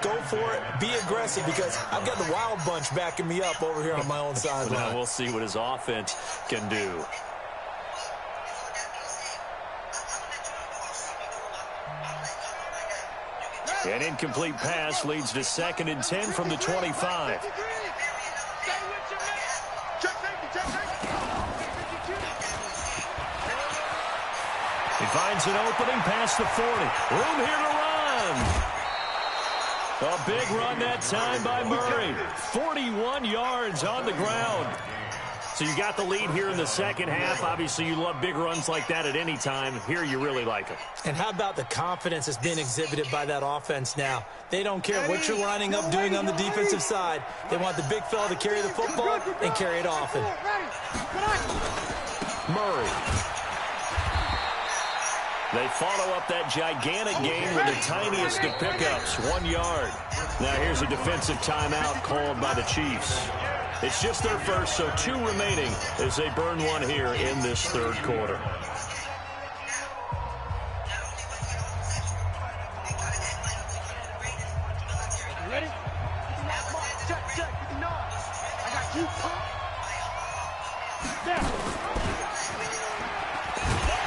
Go for it, be aggressive, because I've got the Wild Bunch backing me up over here on my own sideline. Now we'll see what his offense can do. An incomplete pass leads to 2nd and 10 from the 25. He finds an opening past the 40. Room here to run. A big run that time by Murray. 41 yards on the ground. So you got the lead here in the second half. Obviously, you love big runs like that at any time. Here, you really like them. And how about the confidence that's being exhibited by that offense now? They don't care what you're lining up doing on the defensive side. They want the big fella to carry the football and carry it often. Murray. They follow up that gigantic gain with the tiniest of pickups, 1 yard. Now here's a defensive timeout called by the Chiefs. It's just their first, so 2 remaining as they burn one here in this third quarter. Ready? Check, check. No. I got you.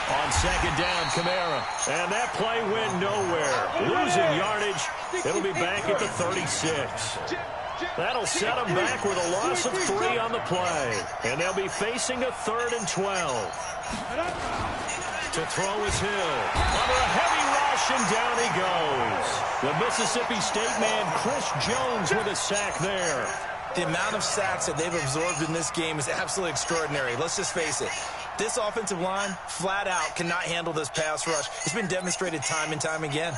On 2nd down, Kamara. And that play went nowhere. Losing yardage. It'll be back at the 36. That'll set them back with a loss of 3 on the play. And they'll be facing a 3rd and 12. To throw is Hill. Under a heavy rush, and down he goes. The Mississippi State man, Chris Jones, with a sack there. The amount of sacks that they've absorbed in this game is absolutely extraordinary. Let's just face it. This offensive line, flat out, cannot handle this pass rush. It's been demonstrated time and time again.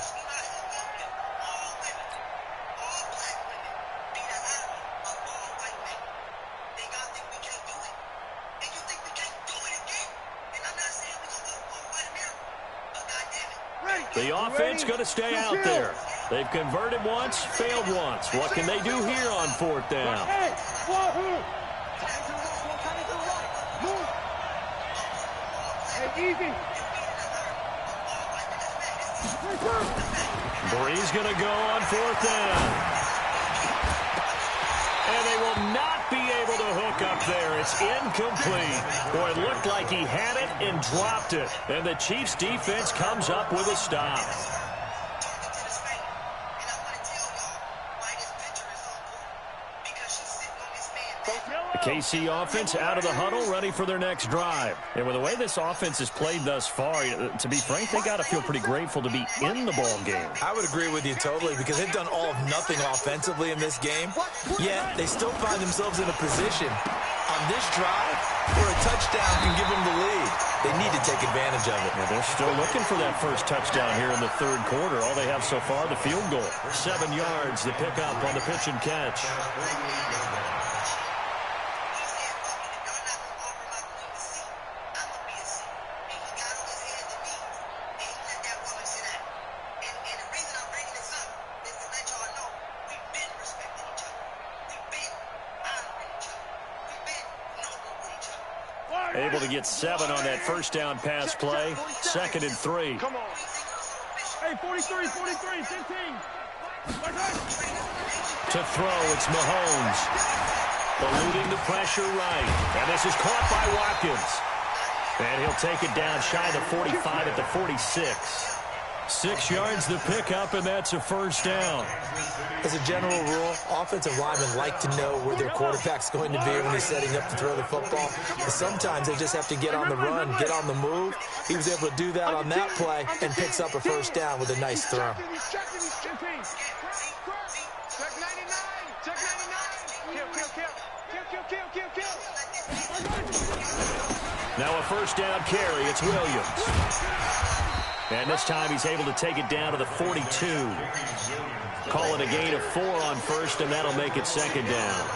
The offense going to stay out there. They've converted once, failed once. What can they do here on 4th down? Breeze going to go on 4th down. And they will not be able to hook up there. It's incomplete. Boy, it looked like he had it and dropped it. And the Chiefs defense comes up with a stop. The KC offense out of the huddle, ready for their next drive. And with the way this offense has played thus far, to be frank, they got to feel pretty grateful to be in the ball game. I would agree with you totally, because they've done all of nothing offensively in this game, yet they still find themselves in a position on this drive where a touchdown can give them the lead. They need to take advantage of it. Yeah, they're still looking for that first touchdown here in the third quarter. All they have so far, the field goal. 7 yards, the pickup on the pitch and catch. Able to get 7 on that first down pass play. 2nd and 3. Come on. Hey, 43, 15. To throw, it's Mahomes. Eluding the pressure right. And this is caught by Watkins. And he'll take it down shy of the 45 at the 46. 6 yards the pickup, and that's a first down. As a general rule, offensive linemen like to know where their quarterback's going to be when he's setting up to throw the football. But sometimes they just have to get on the run, get on the move. He was able to do that on that play and picks up a first down with a nice throw. Now a first down carry. It's Williams. And this time he's able to take it down to the 42. Call it a gain of 4 on first, and that'll make it second down.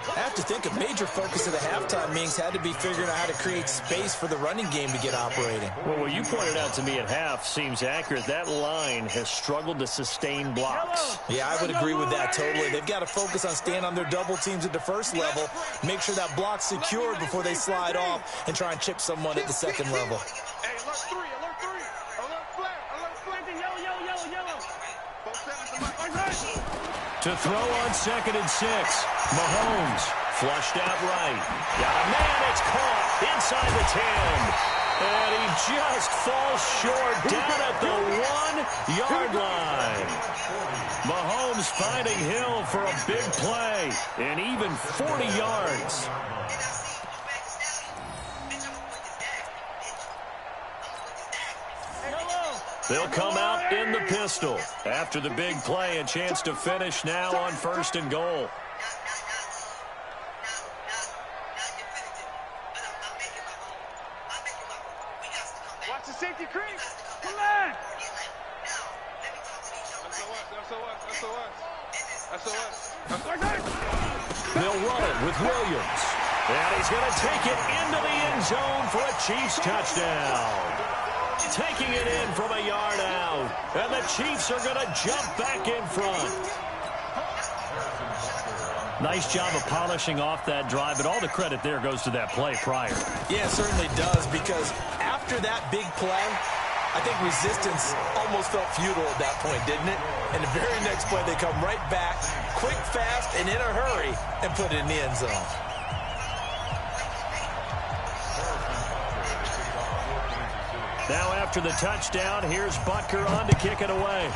I have to think a major focus of the halftime meetings had to be figuring out how to create space for the running game to get operating. Well, what you pointed out to me at half seems accurate. That line has struggled to sustain blocks. Yeah, I would agree with that totally. They've got to focus on staying on their double teams at the first level, make sure that block's secured before they slide off and try and chip someone at the second level. Hey, alert 3, alert 3. Alert flag, alert flag. Yellow. 4-7, To throw on 2nd and 6. Mahomes flushed out right. Got a man, it's caught inside the 10. And he just falls short down at the 1-yard line. Mahomes finding Hill for a big play and even 40 yards. They'll come out in the pistol. After the big play, a chance to finish now on 1st and goal. Watch the safety creep. Come on. They'll run it with Williams. And he's going to take it into the end zone for a Chiefs touchdown. Taking it in from a yard out. And the Chiefs are going to jump back in front. Nice job of polishing off that drive, but all the credit there goes to that play prior. Yeah, it certainly does, because after that big play, I think resistance almost felt futile at that point, didn't it? And the very next play, they come right back, quick, fast, and in a hurry, and put it in the end zone. Now after the touchdown, here's Butker on to kick it away.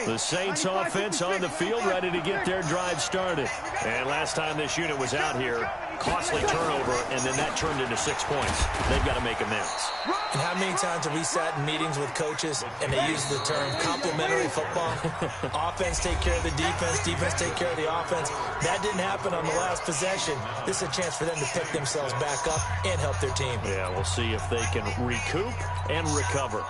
The Saints offense on the field, ready to get their drive started. And last time this unit was out here, costly turnover, and then that turned into 6 points. They've got to make amends. And how many times have we sat in meetings with coaches and they use the term complementary football? Offense take care of the defense, defense take care of the offense. That didn't happen on the last possession. This is a chance for them to pick themselves back up and help their team. Yeah, we'll see if they can recoup and recover.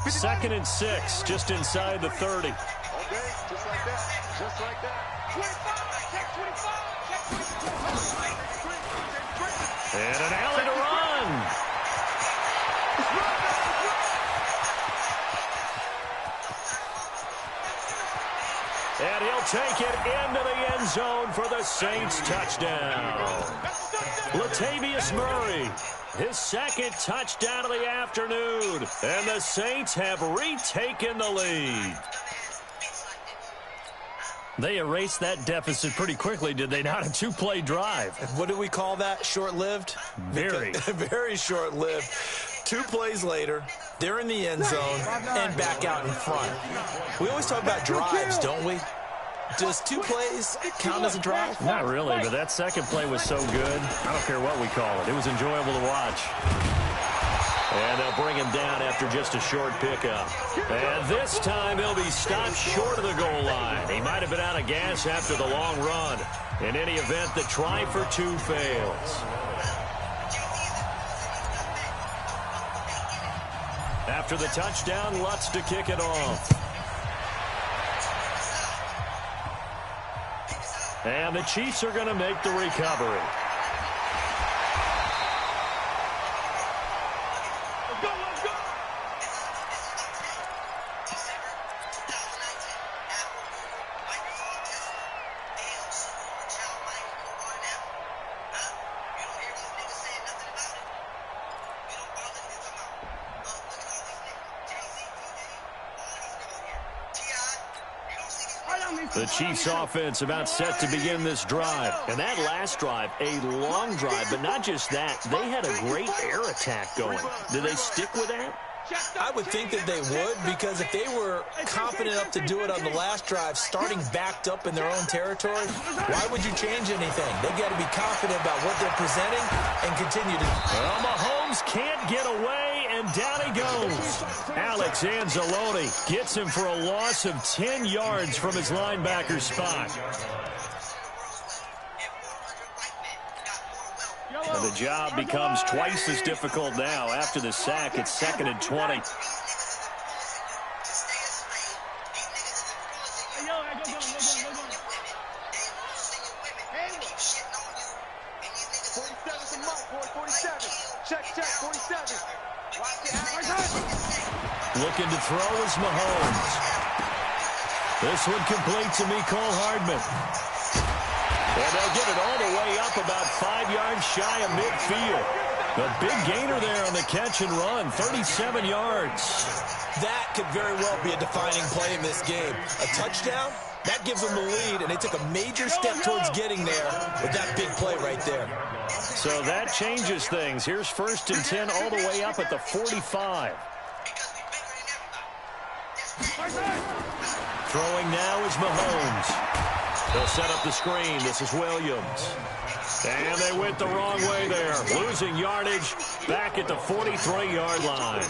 Second and 6, just inside the 30. Okay, just like that. Just like that. 25, check 25. And an alley to run. And he'll take it into the end zone for the Saints touchdown. Latavius Murray, his second touchdown of the afternoon. And the Saints have retaken the lead. They erased that deficit pretty quickly, did they not? A 2-play drive. What do we call that? Short-lived? Very. Very short-lived. 2 plays later, they're in the end zone and back out in front. We always talk about drives, don't we? Does 2 plays count as a drive? Not really, but that second play was so good. I don't care what we call it. It was enjoyable to watch. And they'll bring him down after just a short pickup. And this time he'll be stopped short of the goal line. He might have been out of gas after the long run. In any event, the try for 2 fails. After the touchdown, Lutz to kick it off. And the Chiefs are going to make the recovery. The Chiefs offense about set to begin this drive. And that last drive, a long drive, but not just that. They had a great air attack going. Did they stick with that? I would think that they would, because if they were confident enough to do it on the last drive, starting backed up in their own territory, why would you change anything? They got to be confident about what they're presenting and continue to. Well, Mahomes can't get away, and down he goes. Alex Anzalone gets him for a loss of 10 yards from his linebacker spot. And the job becomes twice as difficult now. After the sack, it's 2nd and 20. Looking to throw is Mahomes. This one complete to Mecole Hardman. And they'll get it all the way up about 5 yards shy of midfield. A big gainer there on the catch and run, 37 yards. That could very well be a defining play in this game. A touchdown, that gives them the lead, and they took a major step towards getting there with that big play right there. So that changes things. Here's 1st and 10 all the way up at the 45. Throwing now is Mahomes. They'll set up the screen. This is Williams. And they went the wrong way there. Losing yardage back at the 43-yard line.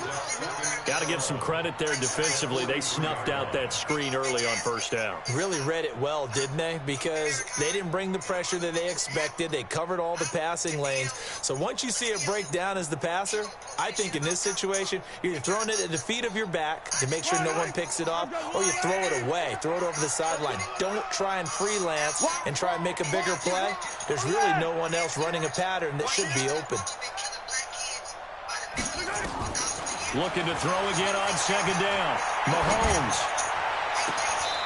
Got to give some credit there defensively. They snuffed out that screen early on 1st down. Really read it well, didn't they? Because they didn't bring the pressure that they expected. They covered all the passing lanes. So once you see it break down as the passer, I think in this situation, you're either throwing it at the feet of your back to make sure no one picks it off, or you throw it away. Throw it over the sideline. Don't try and freelance and try and make a bigger play. There's really no one else running a pattern that should be open. Looking to throw again on 2nd down. Mahomes.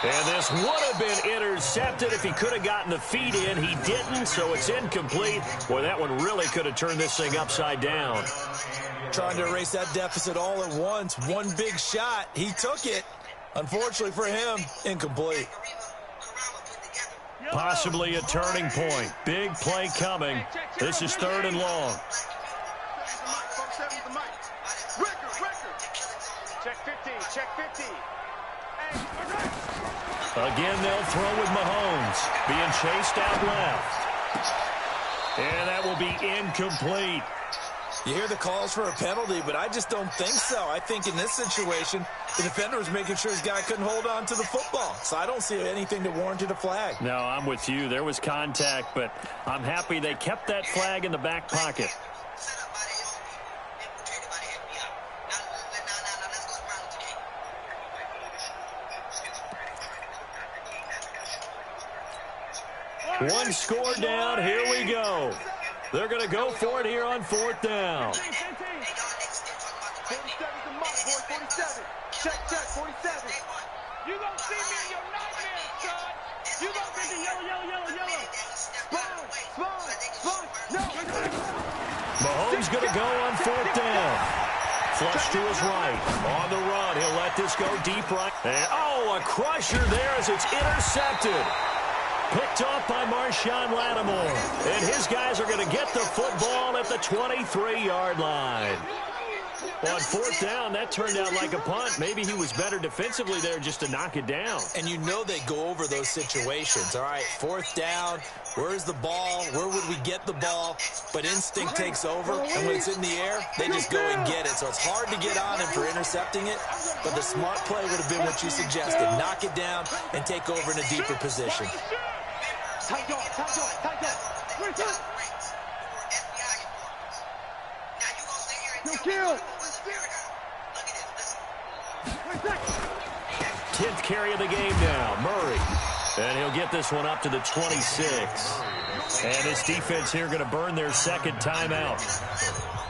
And this would have been intercepted if he could have gotten the feet in. He didn't, so it's incomplete. Boy, that one really could have turned this thing upside down. Trying to erase that deficit all at once. One big shot. He took it. Unfortunately for him, incomplete. Possibly a turning point. Big play coming. This is 3rd and long. Check 15, check 15. Again, they'll throw with Mahomes. Being chased out left. And that will be incomplete. You hear the calls for a penalty, but I just don't think so. I think in this situation, the defender was making sure his guy couldn't hold on to the football. So I don't see anything that warranted a flag. No, I'm with you. There was contact, but I'm happy they kept that flag in the back pocket. One score down. Here we go. They're going to go for it here on 4th down. 47 to Mark, boy, 47. Check, 47. You gonna see me in your nightmare, son. You gonna see the yellow. Spawn. No. Mahomes going to go on 4th down. Flush to his right. On the run. He'll let this go deep right. And, a crusher there as it's intercepted. Picked off by Marshawn Lattimore. And his guys are going to get the football at the 23-yard line. Well, on 4th down, that turned out like a punt. Maybe he was better defensively there just to knock it down. And you know they go over those situations. All right, 4th down, where's the ball? Where would we get the ball? But instinct takes over, and when it's in the air, they just go and get it. So it's hard to get on him for intercepting it, but the smart play would have been what you suggested. Knock it down and take over in a deeper position. Tight dog. No kill. 10th carry of the game now, Murray. And he'll get this one up to the 26. And his defense here going to burn their 2nd timeout.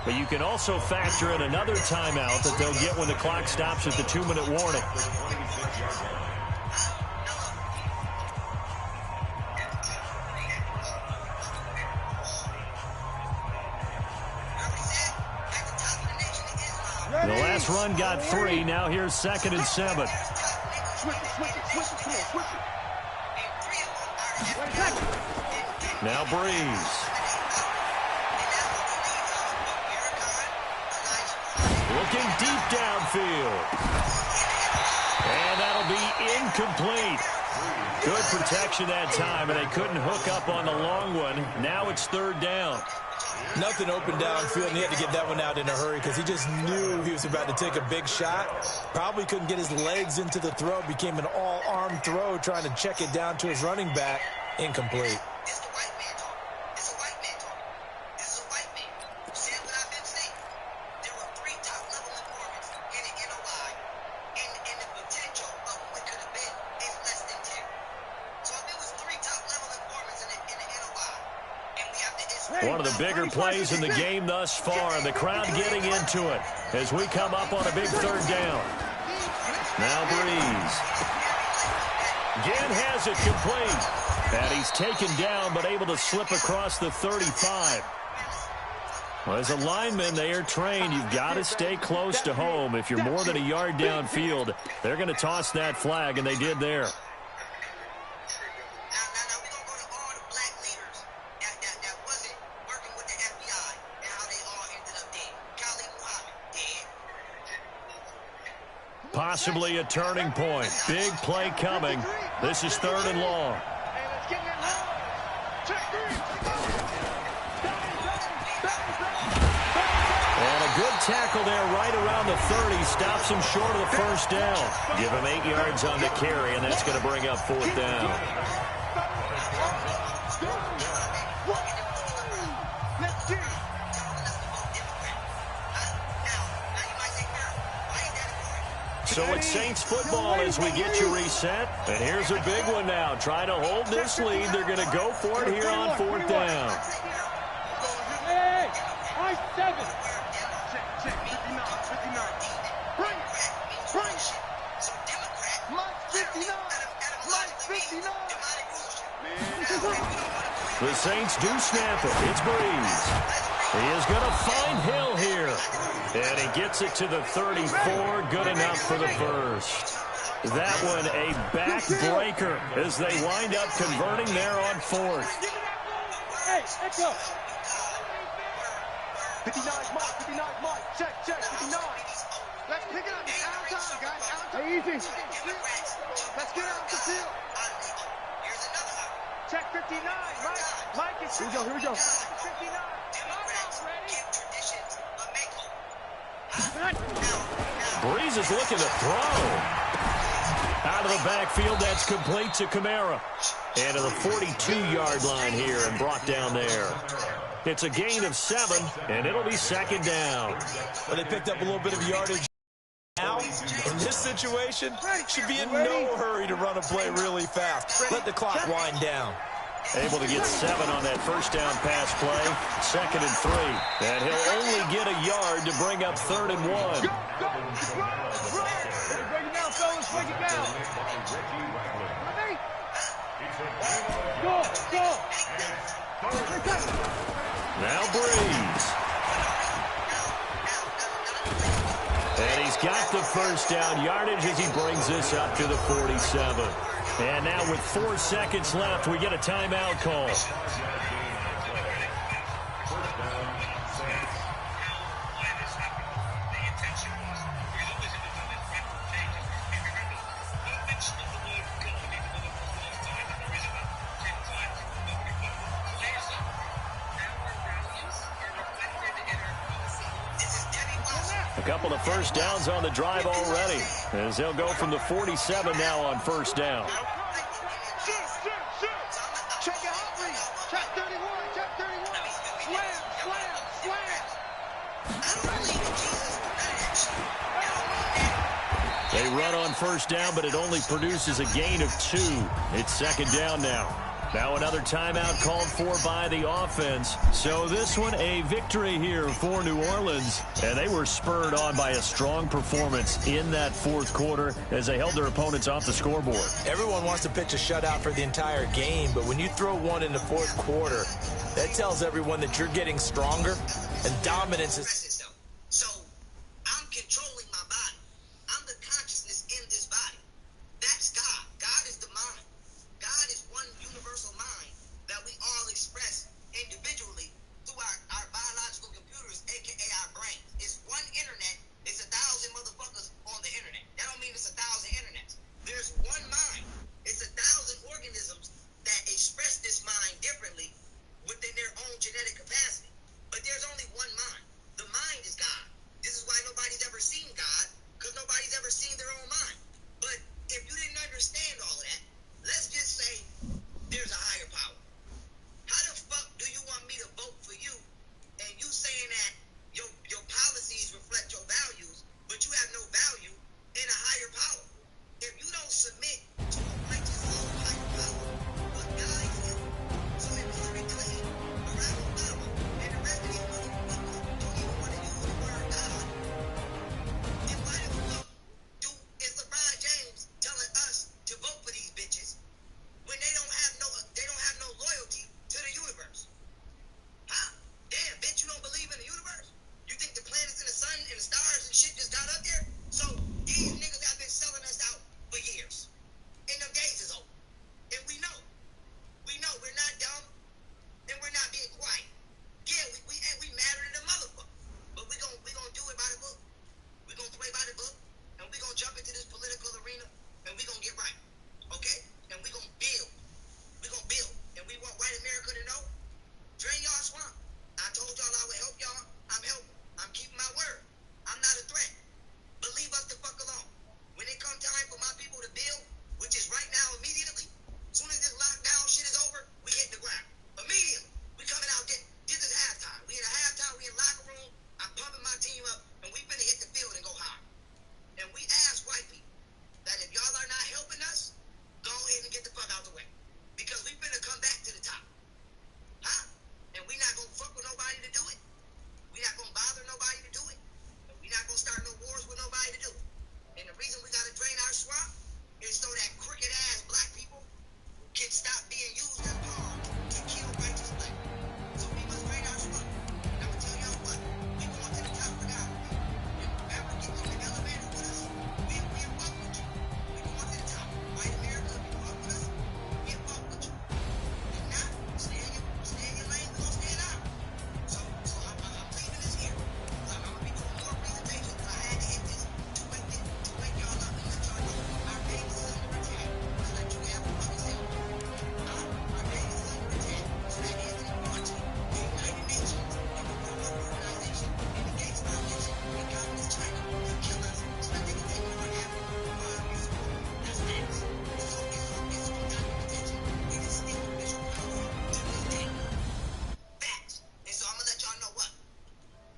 But you can also factor in another timeout that they'll get when the clock stops at the 2-minute warning. The last run got 3. Now here's 2nd and 7. Now Breeze. looking deep downfield. And that'll be incomplete. Good protection that time, and they couldn't hook up on the long one. Now it's third down. Nothing open downfield, and he had to get that one out in a hurry because he just knew he was about to take a big shot. Probably couldn't get his legs into the throw. Became an all-arm throw, trying to check it down to his running back. Incomplete. It's the white man talk. It's a white man talk. This is a white man. You said what I've been saying. There were 3 top-level informants in the NOI, and the potential of what could have been is less than 10. So if it was 3 top-level informants in the NOI, and we have to... One of the bigger plays in the game thus far, and the crowd getting into it as we come up on a big third down. Now Breeze. Again has it complete. And he's taken down, but able to slip across the 35. Well, as a lineman, they are trained. You've got to stay close to home. If you're more than a yard downfield, they're going to toss that flag, and they did there. Possibly a turning point. Big play coming. This is third and long. And a good tackle there right around the 30. Stops him short of the first down. Give him 8 yards on the carry, and that's going to bring up fourth down. So it's Saints football as we get you reset. And here's a big one now. Trying to hold this lead. They're going to go for it here on fourth down. Hey, I 7. Check, 59. Bring it. Mike 59. The Saints do snap it. It's Breeze. He is going to find Hill here. And he gets it to the 34. Good enough for the first. That one a backbreaker as they wind up converting there on fourth. Hey, let's go. 59 Mike. Check, 59. Let's pick it up. It's out of time, guys. Out of time. Hey, easy. Let's get out the field. Check 59, Mike is... Here we go. 59. Breeze is looking to throw. Out of the backfield, that's complete to Kamara. And to the 42-yard line here and brought down there. It's a gain of 7, and it'll be second down. Well, they picked up a little bit of yardage. Now, in this situation, should be in no hurry to run a play really fast. Let the clock wind down. Able to get 7 on that first down pass play. Second and 3. And he'll only get a yard to bring up third and 1. Break it down, fellas. Break it down. Go. Now Breeze. And he's got the first down yardage as he brings this up to the 47. And now with 4 seconds left, we get a timeout call. A couple of first downs on the drive already, as they'll go from the 47 now on first down. Check it out, please. Check 31. Slam. They run on first down, but it only produces a gain of 2. It's second down now. Now another timeout called for by the offense. So this one a victory here for New Orleans. And they were spurred on by a strong performance in that fourth quarter as they held their opponents off the scoreboard. Everyone wants to pitch a shutout for the entire game, but when you throw one in the fourth quarter, that tells everyone that you're getting stronger, and dominance is...